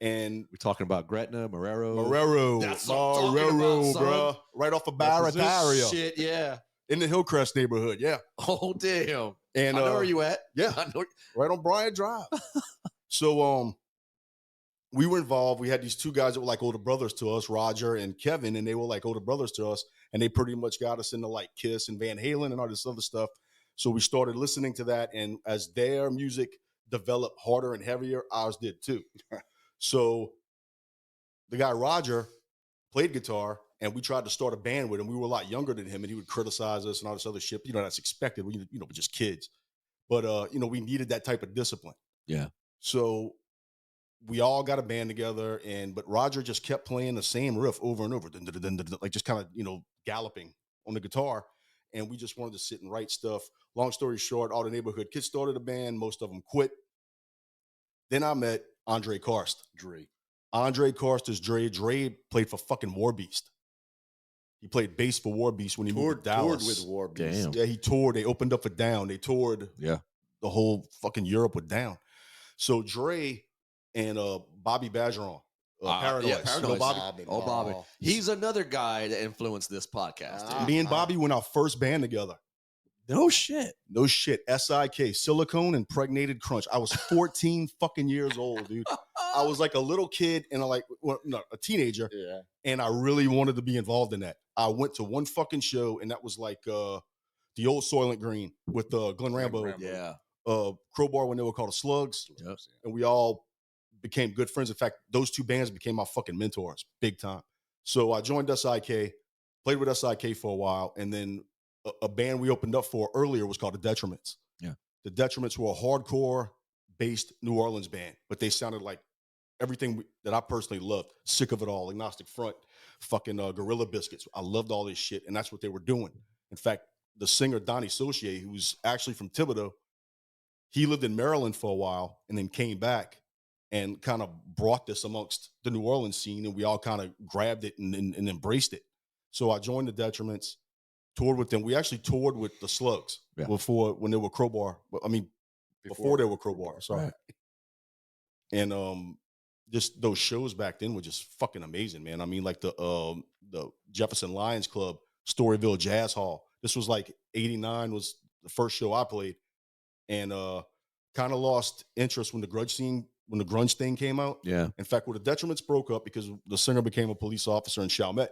And We're talking about Gretna, Marrero. Marrero. That's what I'm talking about, son. bruh. Right off the Barretaria. Shit, yeah. In the Hillcrest neighborhood, yeah. Oh damn. And I know where you at. yeah. I know. Right on Bryant Drive. So we were involved. We had these two guys that were like older brothers to us, Roger and Kevin, and they were like older brothers to us. And they pretty much got us into like Kiss and Van Halen and all this other stuff. So we started listening to that, and as their music developed harder and heavier, ours did too. So the guy Roger played guitar, and we tried to start a band with him. We were a lot younger than him, and he would criticize us and all this other shit. You know, that's expected. We, you know, we're just kids. But you know, we needed that type of discipline. Yeah. So we all got a band together, but Roger just kept playing the same riff over and over, like just kind of, you know, galloping on the guitar. And we just wanted to sit and write stuff. Long story short, all the neighborhood kids started a band. Most of them quit. Then I met Andre Karst. Andre Karst is Dre. Dre played for fucking War Beast. He played bass for War Beast when he moved to Dallas. Toured with War Beast. Damn. Yeah, he toured. They opened up for Down. They toured Yeah. the whole fucking Europe with Down. So Dre and Bobby Badgeron, Paranoid. Yeah, You Paranoid. know Bobby? Bobby. He's another guy that influenced this podcast. dude. Me and Bobby went our first band together. No shit. No shit. SIK, Silicone Impregnated Crunch. I was 14 fucking years old, dude. I was like a little kid and a teenager. Yeah. And I really wanted to be involved in that. I went to one fucking show, and that was like the old Soylent Green with Glenn Rambo. Yeah. Crowbar when they were called the Slugs. Yep. And we all became good friends. In fact, those two bands became my fucking mentors, big time. So I joined SIK, played with SIK for a while, and then a band we opened up for earlier was called The Detriments. Yeah. The Detriments were a hardcore-based New Orleans band, but they sounded like everything that I personally loved. Sick of It All, Agnostic Front, fucking Gorilla Biscuits. I loved all this shit, and that's what they were doing. In fact, the singer Donnie Saucier, who's actually from Thibodeau, he lived in Maryland for a while and then came back and kind of brought this amongst the New Orleans scene, and we all kind of grabbed it and embraced it. So I joined the Detriments, toured with them. We actually toured with the Slugs when they were Crowbar. I mean, before they were Crowbar. Sorry. Right. And just those shows back then were just fucking amazing, man. I mean, like the Jefferson Lions Club, Storyville Jazz Hall. This was like 89 was the first show I played, and kind of lost interest when the grunge thing came out. Yeah. In fact, when the Detriments broke up because the singer became a police officer in Chalmette.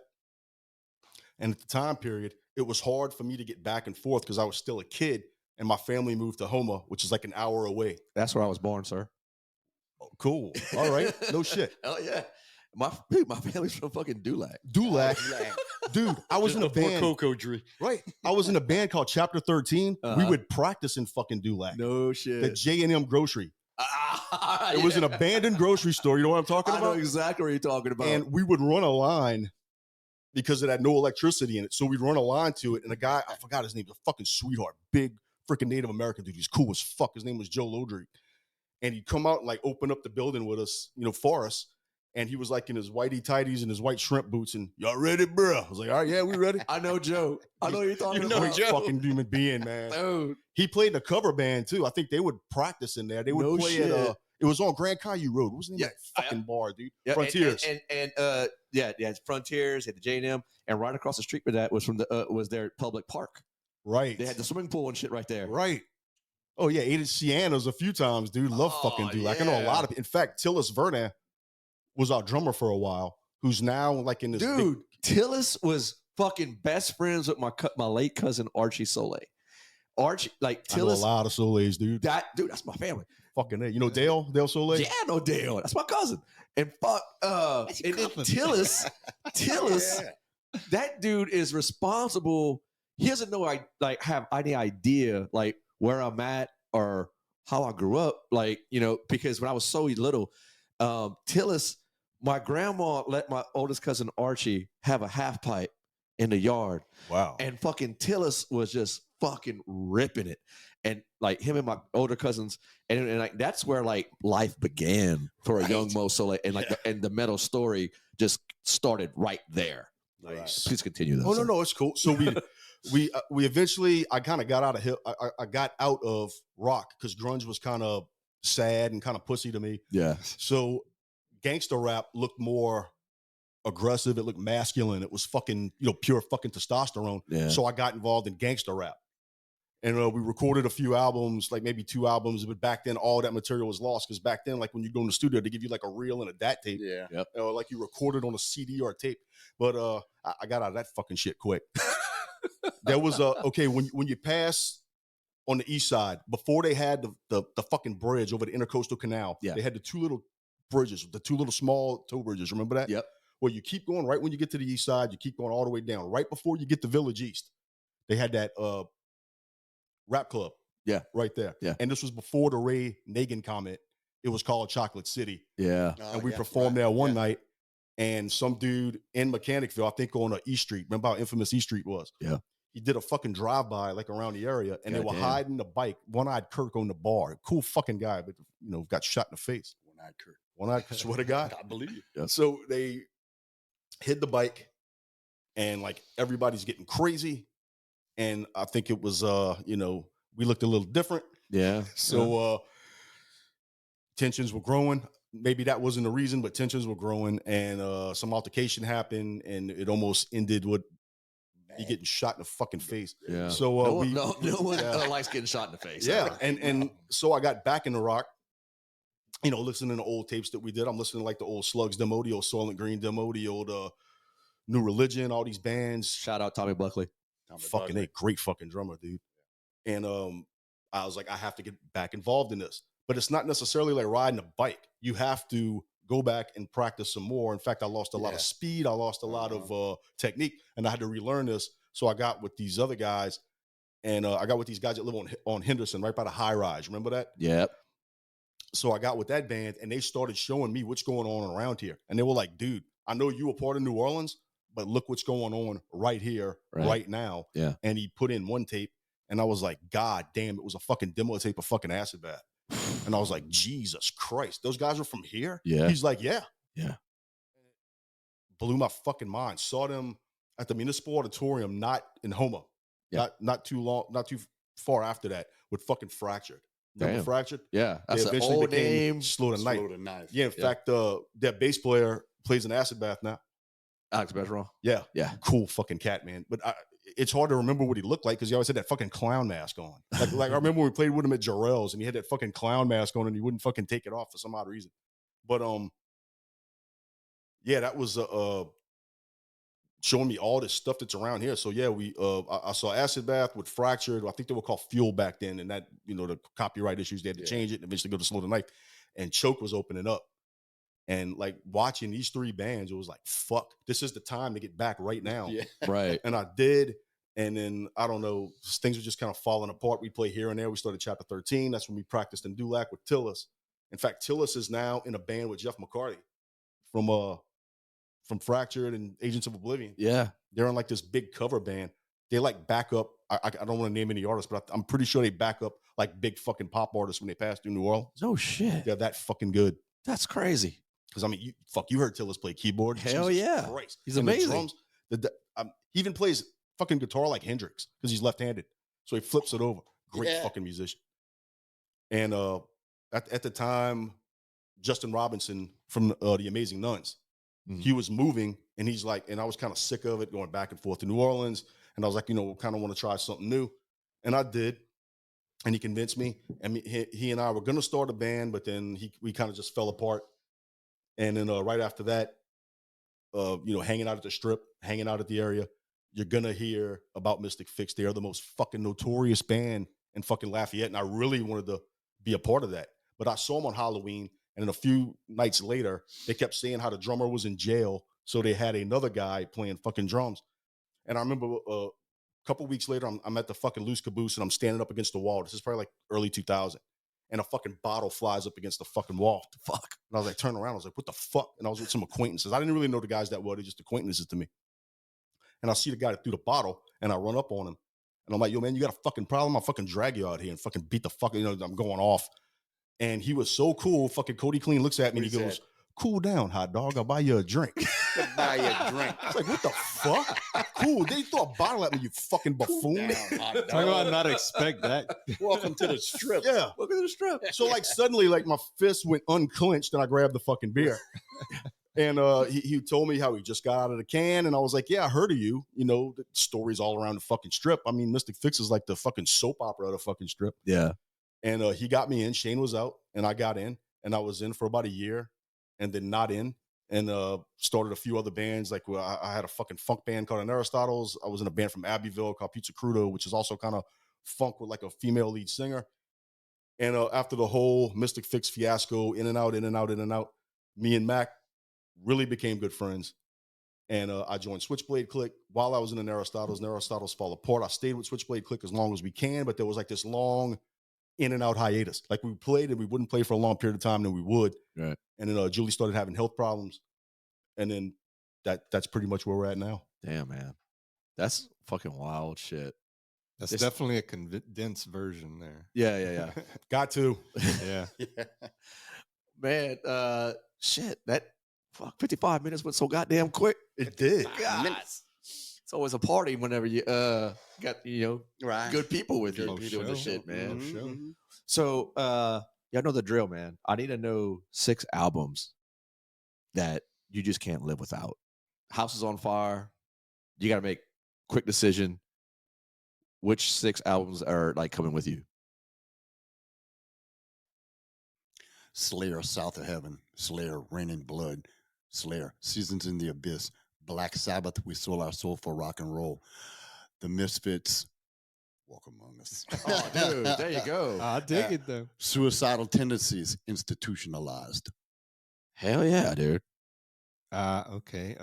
And at the time period, it was hard for me to get back and forth because I was still a kid, and my family moved to Houma, which is like an hour away. That's where I was born, sir. Oh, cool. All right. No shit. Oh yeah. My family's from fucking Dulac. Dude, I was in a band. Coco Dre. Right. I was in a band called Chapter 13. We Uh-huh. would practice in fucking Dulac. No shit. The J&M grocery. It was an abandoned grocery store. You know what I'm talking I know about? exactly what you're talking about. And we would run a line because it had no electricity in it. So we'd run a line to it. And the guy, I forgot his name, the fucking sweetheart, big freaking Native American dude. He's cool as fuck. His name was Joe Lodry. And he'd come out and like open up the building with us, you know, for us. And he was like in his whitey tighties and his white shrimp boots. And y'all ready, bro? I was like, all right, yeah, we ready. I know Joe. I know what you're talking know about. Joe. Fucking human being, man. Dude. He played the cover band too. I think they would practice in there. They would No play shit. at it was on Grand Caillou Road. What was the name of that fucking bar, dude? Yeah, Frontiers. and it's Frontiers, had the J&M, and right across the street from that was was their public park. Right. They had the swimming pool and shit right there. Right. Oh yeah, ate at Sienna's a few times, dude. Love fucking dude. Like I know a lot of. In fact, Tillis Verdun was our drummer for a while, who's now like in this. Dude, Tillis was fucking best friends with my late cousin Archie Soleil. Archie, like I know a Tillis, lot of Soleils, dude. that's my family. Fucking A. You know Dale Soleil? Yeah, I know Dale. That's my cousin. And fuck, and then Tillis, that dude is responsible. He doesn't know have any idea like where I'm at or how I grew up. Like, you know, because when I was so little, Tillis, my grandma let my oldest cousin Archie have a half pipe in the yard. Wow. And fucking Tillis was just fucking ripping it. And like him and my older cousins, and like that's where like life began for a young Mo Soleil, and like the metal story just started right there. Nice. Please continue. Though, Oh sir. no, it's cool. So we eventually I kind of got out of I got out of rock because grunge was kind of sad and kind of pussy to me. Yeah. So gangster rap looked more aggressive. It looked masculine. It was fucking, you know, pure fucking testosterone. Yeah. So I got involved in gangster rap. And we recorded a few albums, like maybe 2 albums, but back then all that material was lost because back then, like when you go in the studio, they give you like a reel and a DAT tape. Yeah. Yep. Like you recorded on a CD or a tape. But I got out of that fucking shit quick. There was okay when you pass on the east side, before they had the fucking bridge over the Intercoastal Canal, Yeah. they had the two little bridges, the two little small tow bridges. Remember that? Yep. Well, you keep going right when you get to the east side, you keep going all the way down. Right before you get to Village East, they had that rap club. Yeah. Right there. Yeah. And this was before the Ray Nagin comment. It was called Chocolate City. Yeah. And we performed there one night. And some dude in Mechanicville, I think on East Street, remember how infamous East Street was? Yeah. He did a fucking drive-by like around the area, and they were Goddamn. hiding the bike. One-eyed Kirk on the bar. Cool fucking guy, but got shot in the face. One-eyed Kirk. One-eyed, swear to God. I believe you. Yeah. So they hid the bike, and like everybody's getting crazy. And I think it was we looked a little different. Yeah. So tensions were growing. Maybe that wasn't the reason, but tensions were growing, and some altercation happened, and it almost ended with me getting shot in the fucking face. Yeah. So no one likes getting shot in the face. Yeah, and so I got back in the rock. Listening to old tapes that we did. I'm listening to like the old Slugs demo, the old Soylent Green demo, the old New Religion, all these bands. Shout out Tommy Buckley. Fucking a great fucking drummer, dude. And I was like, I have to get back involved in this. But it's not necessarily like riding a bike. You have to go back and practice some more. In fact, I lost a lot of speed. I lost a lot of technique, and I had to relearn this. So I got with these other guys, and I got with these guys that live on Henderson, right by the high rise. Remember that? Yep. So I got with that band, and they started showing me what's going on around here. And they were like, dude, I know you were part of New Orleans, but look what's going on right here, right now. Yeah. And he put in one tape, and I was like, God damn, it was a fucking demo tape of fucking Acid Bath. And I was like, Jesus Christ, those guys are from here? Yeah. He's like, yeah. Yeah. Blew my fucking mind. Saw them at the Municipal Auditorium, not in Houma. Yeah. Not too far after that, with fucking Fractured. Remember Damn. Fractured? Yeah. That's They the old name. Slow the Knife. Slow the Knife. Yeah, in fact, that bass player plays in Acid Bath now. Alex Bergeron. Yeah. Yeah. Cool fucking cat, man. But it's hard to remember what he looked like because he always had that fucking clown mask on. Like I remember when we played with him at Jarrell's and he had that fucking clown mask on and he wouldn't fucking take it off for some odd reason. But yeah, that was showing me all this stuff that's around here. So yeah, I saw Acid Bath with Fractured. I think they were called Fuel back then, and that the copyright issues, they had to change it and eventually go to Slow the Knife. And Choke was opening up. And like watching these three bands, it was like, fuck, this is the time to get back right now. Yeah. Right. And I did. And then, I don't know, things were just kind of falling apart. We play here and there. We started Chapter 13. That's when we practiced in Dulac with Tillis. In fact, Tillis is now in a band with Jeff McCarty from Fractured and Agents of Oblivion. Yeah. They're in like this big cover band. They like back up. I don't want to name any artists, but I'm pretty sure they back up like big fucking pop artists when they pass through New Orleans. No shit. They're that fucking good. That's crazy. Because I mean, you heard Tillis play keyboard. Hell Jesus yeah. Christ. He's And the amazing. drums, he even plays fucking guitar like Hendrix because he's left-handed. So he flips it over. Great fucking musician. And at the time, Justin Robinson from the Amazing Nuns, he was moving and he's like, and I was kind of sick of it going back and forth to New Orleans. And I was like, kind of want to try something new. And I did. And he convinced me. And he and I were going to start a band, but then we kind of just fell apart. And then right after that, hanging out at the Strip, hanging out at the area, you're going to hear about Mystic Fix. They are the most fucking notorious band in fucking Lafayette. And I really wanted to be a part of that. But I saw them on Halloween. And then a few nights later, they kept saying how the drummer was in jail. So they had another guy playing fucking drums. And I remember a couple weeks later, I'm at the fucking Loose Caboose and I'm standing up against the wall. This is probably like early 2000. And a fucking bottle flies up against the fucking wall. Fuck. And I was like, turn around. I was like, what the fuck? And I was with some acquaintances. I didn't really know the guys that well. They're just acquaintances to me. And I see the guy that threw the bottle and I run up on him. And I'm like, yo, man, you got a fucking problem? I'll fucking drag you out here and fucking beat the fuck. I'm going off. And he was so cool. Fucking Cody Clean looks at me and he goes, cool down, hot dog. I'll buy you a drink. Buy you a drink. I was like, what the fuck? Cool. They throw a bottle at me, you fucking buffoon. Talk about not expect that. Welcome to the Strip. Yeah. Welcome to the Strip. So like suddenly like my fist went unclenched and I grabbed the fucking beer. And he told me how he just got out of the can. And I was like, yeah, I heard of you. The stories all around the fucking Strip. I mean, Mystic Fix is like the fucking soap opera of the fucking Strip. Yeah. And he got me in. Shane was out and I got in. And I was in for about a year and then not in. And started a few other bands. Like I had a fucking funk band called Aristotle's. I was in a band from Abbeville called Pizza Crudo, which is also kind of funk with like a female lead singer. And after the whole Mystic Fix fiasco, in and out, me and Mac really became good friends. And I joined Switchblade Click while I was in the Aristotles fall apart. I stayed with Switchblade Click as long as we can, but there was like this long in and out hiatus. Like we played and we wouldn't play for a long period of time, then we would. Right. And then Julie started having health problems. And then that's pretty much where we're at now. Damn, man. That's fucking wild shit. That's definitely a condensed version there. Yeah. Got to. Yeah. Man, shit, that 55 minutes went so goddamn quick. It did. God. It's always a party whenever you got good people with you doing this shit, man. Mm-hmm. So y'all know the drill, man. I need to know 6 albums that you just can't live without. House is on fire. You got to make quick decision. Which 6 albums are like coming with you? Slayer, South of Heaven. Slayer, Rain in Blood. Slayer, Seasons in the Abyss. Black Sabbath, We Sold Our Soul for Rock and Roll. The Misfits, Walk Among Us. Oh, dude, there you go. I dig it though. Suicidal Tendencies, Institutionalized. Hell yeah, dude. Okay.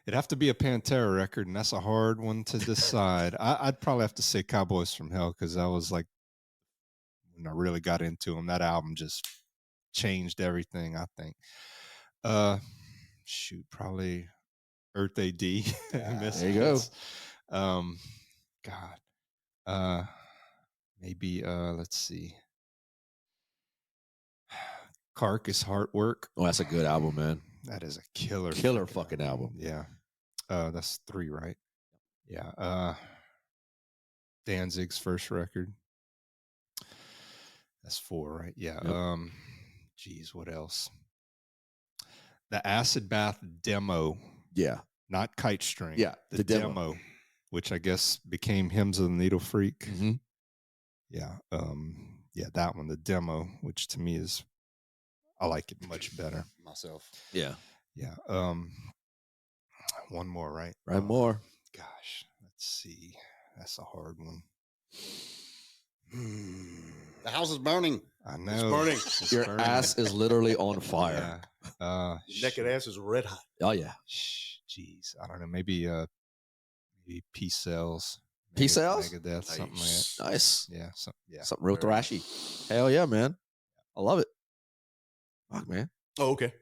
It'd have to be a Pantera record, and that's a hard one to decide. I'd probably have to say Cowboys from Hell, because I was like, when I really got into them, that album just changed everything, I think. Probably Earth AD. There you go. Maybe let's see. Carcass Heartwork. Oh, that's a good album, man. That is a killer fucking album. Yeah. That's 3, right? Yeah. Danzig's first record. That's 4, right? Yeah. Yep. What else? The Acid Bath demo. Yeah. Not Kite String. Yeah. The demo, which I guess became Hymns of the Needle Freak. Mm-hmm. Yeah. That one, the demo, which to me is, I like it much better. Myself. Yeah. Yeah. One more, right? Right, more. Gosh, let's see. That's a hard one. The house is burning. I know. It's burning. Your burning. ass is literally on fire. Yeah. Naked ass is red hot. Oh yeah. Jeez, I don't know. Maybe Peace Cells. Peace Cells? Megadeth, something like that. Nice. Yeah. Something real thrashy. Hell yeah, man. I love it. Fuck, man. Oh, okay.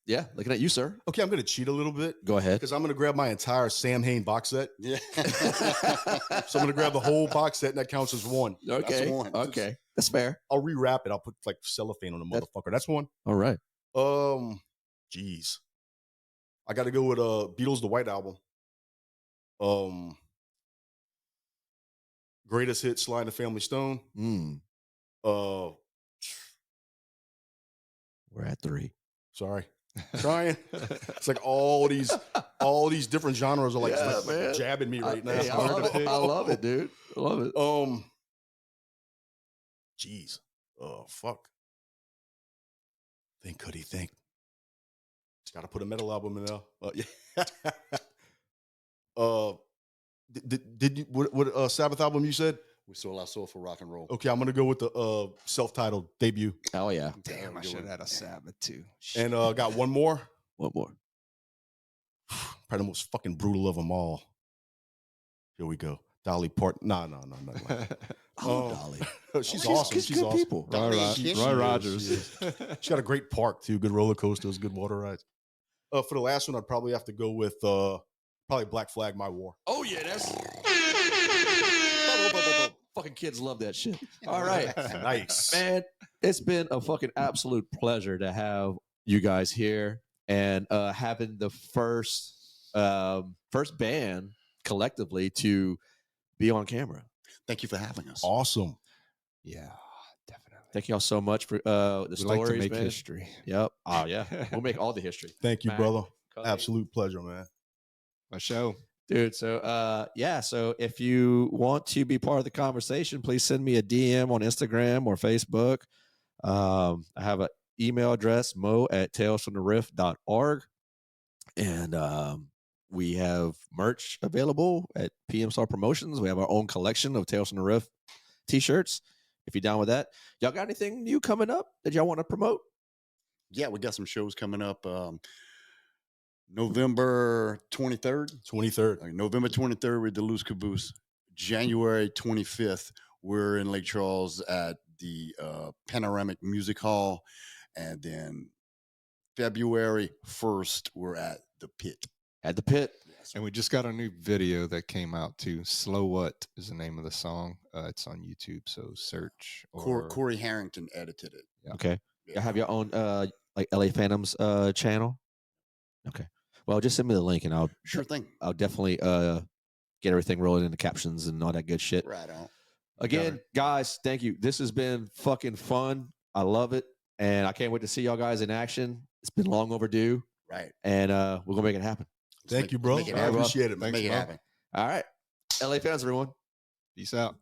Yeah, looking at you, sir. Okay, I'm going to cheat a little bit. Go ahead. Because I'm going to grab my entire Sam Hain box set. Yeah. So I'm going to grab the whole box set, and that counts as one. Okay. That's one. Okay. That's fair. I'll rewrap it. I'll put like cellophane on the motherfucker. That's one. All right. Jeez. I got to go with Beatles, the White Album. Greatest hit, Sly and the Family Stone. We're at 3. Sorry. Trying. It's like all these different genres are like, like jabbing me right now. Hey, I love it, dude. I love it. Jeez. Oh, fuck. Think, Cutty, think. Just got to put a metal album in there. Yeah. Did you what Sabbath album you said? We Sold Our Soul for Rock and Roll. Okay, I'm gonna go with the self-titled debut. Oh yeah. Damn, I should have had a Sabbath too. And got one more. What more? Probably the most fucking brutal of them all. Here we go. Dolly Parton. No. Dolly. She's awesome. She's good awesome. people. Roy Rogers. She's got a great park too. Good roller coasters, good water rides. For the last one, I'd probably have to go with probably Black Flag, My War. Oh yeah, that's fucking kids love that shit. All right. Nice. Man, it's been a fucking absolute pleasure to have you guys here and having the first band collectively to be on camera. Thank you for having us. Awesome. Yeah, definitely. Thank y'all so much for the We stories, like to make man. history. Yep. Oh yeah. We'll make all the history. Thank you, Mac, brother. Cutty. Absolute pleasure, man. My show. Dude, so so if you want to be part of the conversation, please send me a DM on Instagram or Facebook. I have an email address, mo@talesfromtheriff.org. And We have merch available at PM Star Promotions. We have our own collection of Tales from the Riff t-shirts. If you're down with that, y'all got anything new coming up that y'all want to promote? Yeah, we got some shows coming up. November 23rd. 23rd. November 23rd with Deleuze Caboose. January 25th, we're in Lake Charles at the Panoramic Music Hall. And then February 1st, we're at the Pit. At the Pit. Yes. And we just got a new video that came out too. Slow What is the name of the song. It's on YouTube, so search. Corey Harrington edited it. Yeah. Okay. Yeah. Y'all have your own like LA Phantoms channel? Okay. Well, just send me the link and I'll Sure thing. I'll definitely get everything rolling in the captions and all that good shit. Right on. Again, guys, thank you. This has been fucking fun. I love it. And I can't wait to see y'all guys in action. It's been long overdue. Right. And we're gonna make it happen. Thank you, bro. make it I happen. appreciate it, man. Make it happen. All right. LA fans, everyone. Peace out.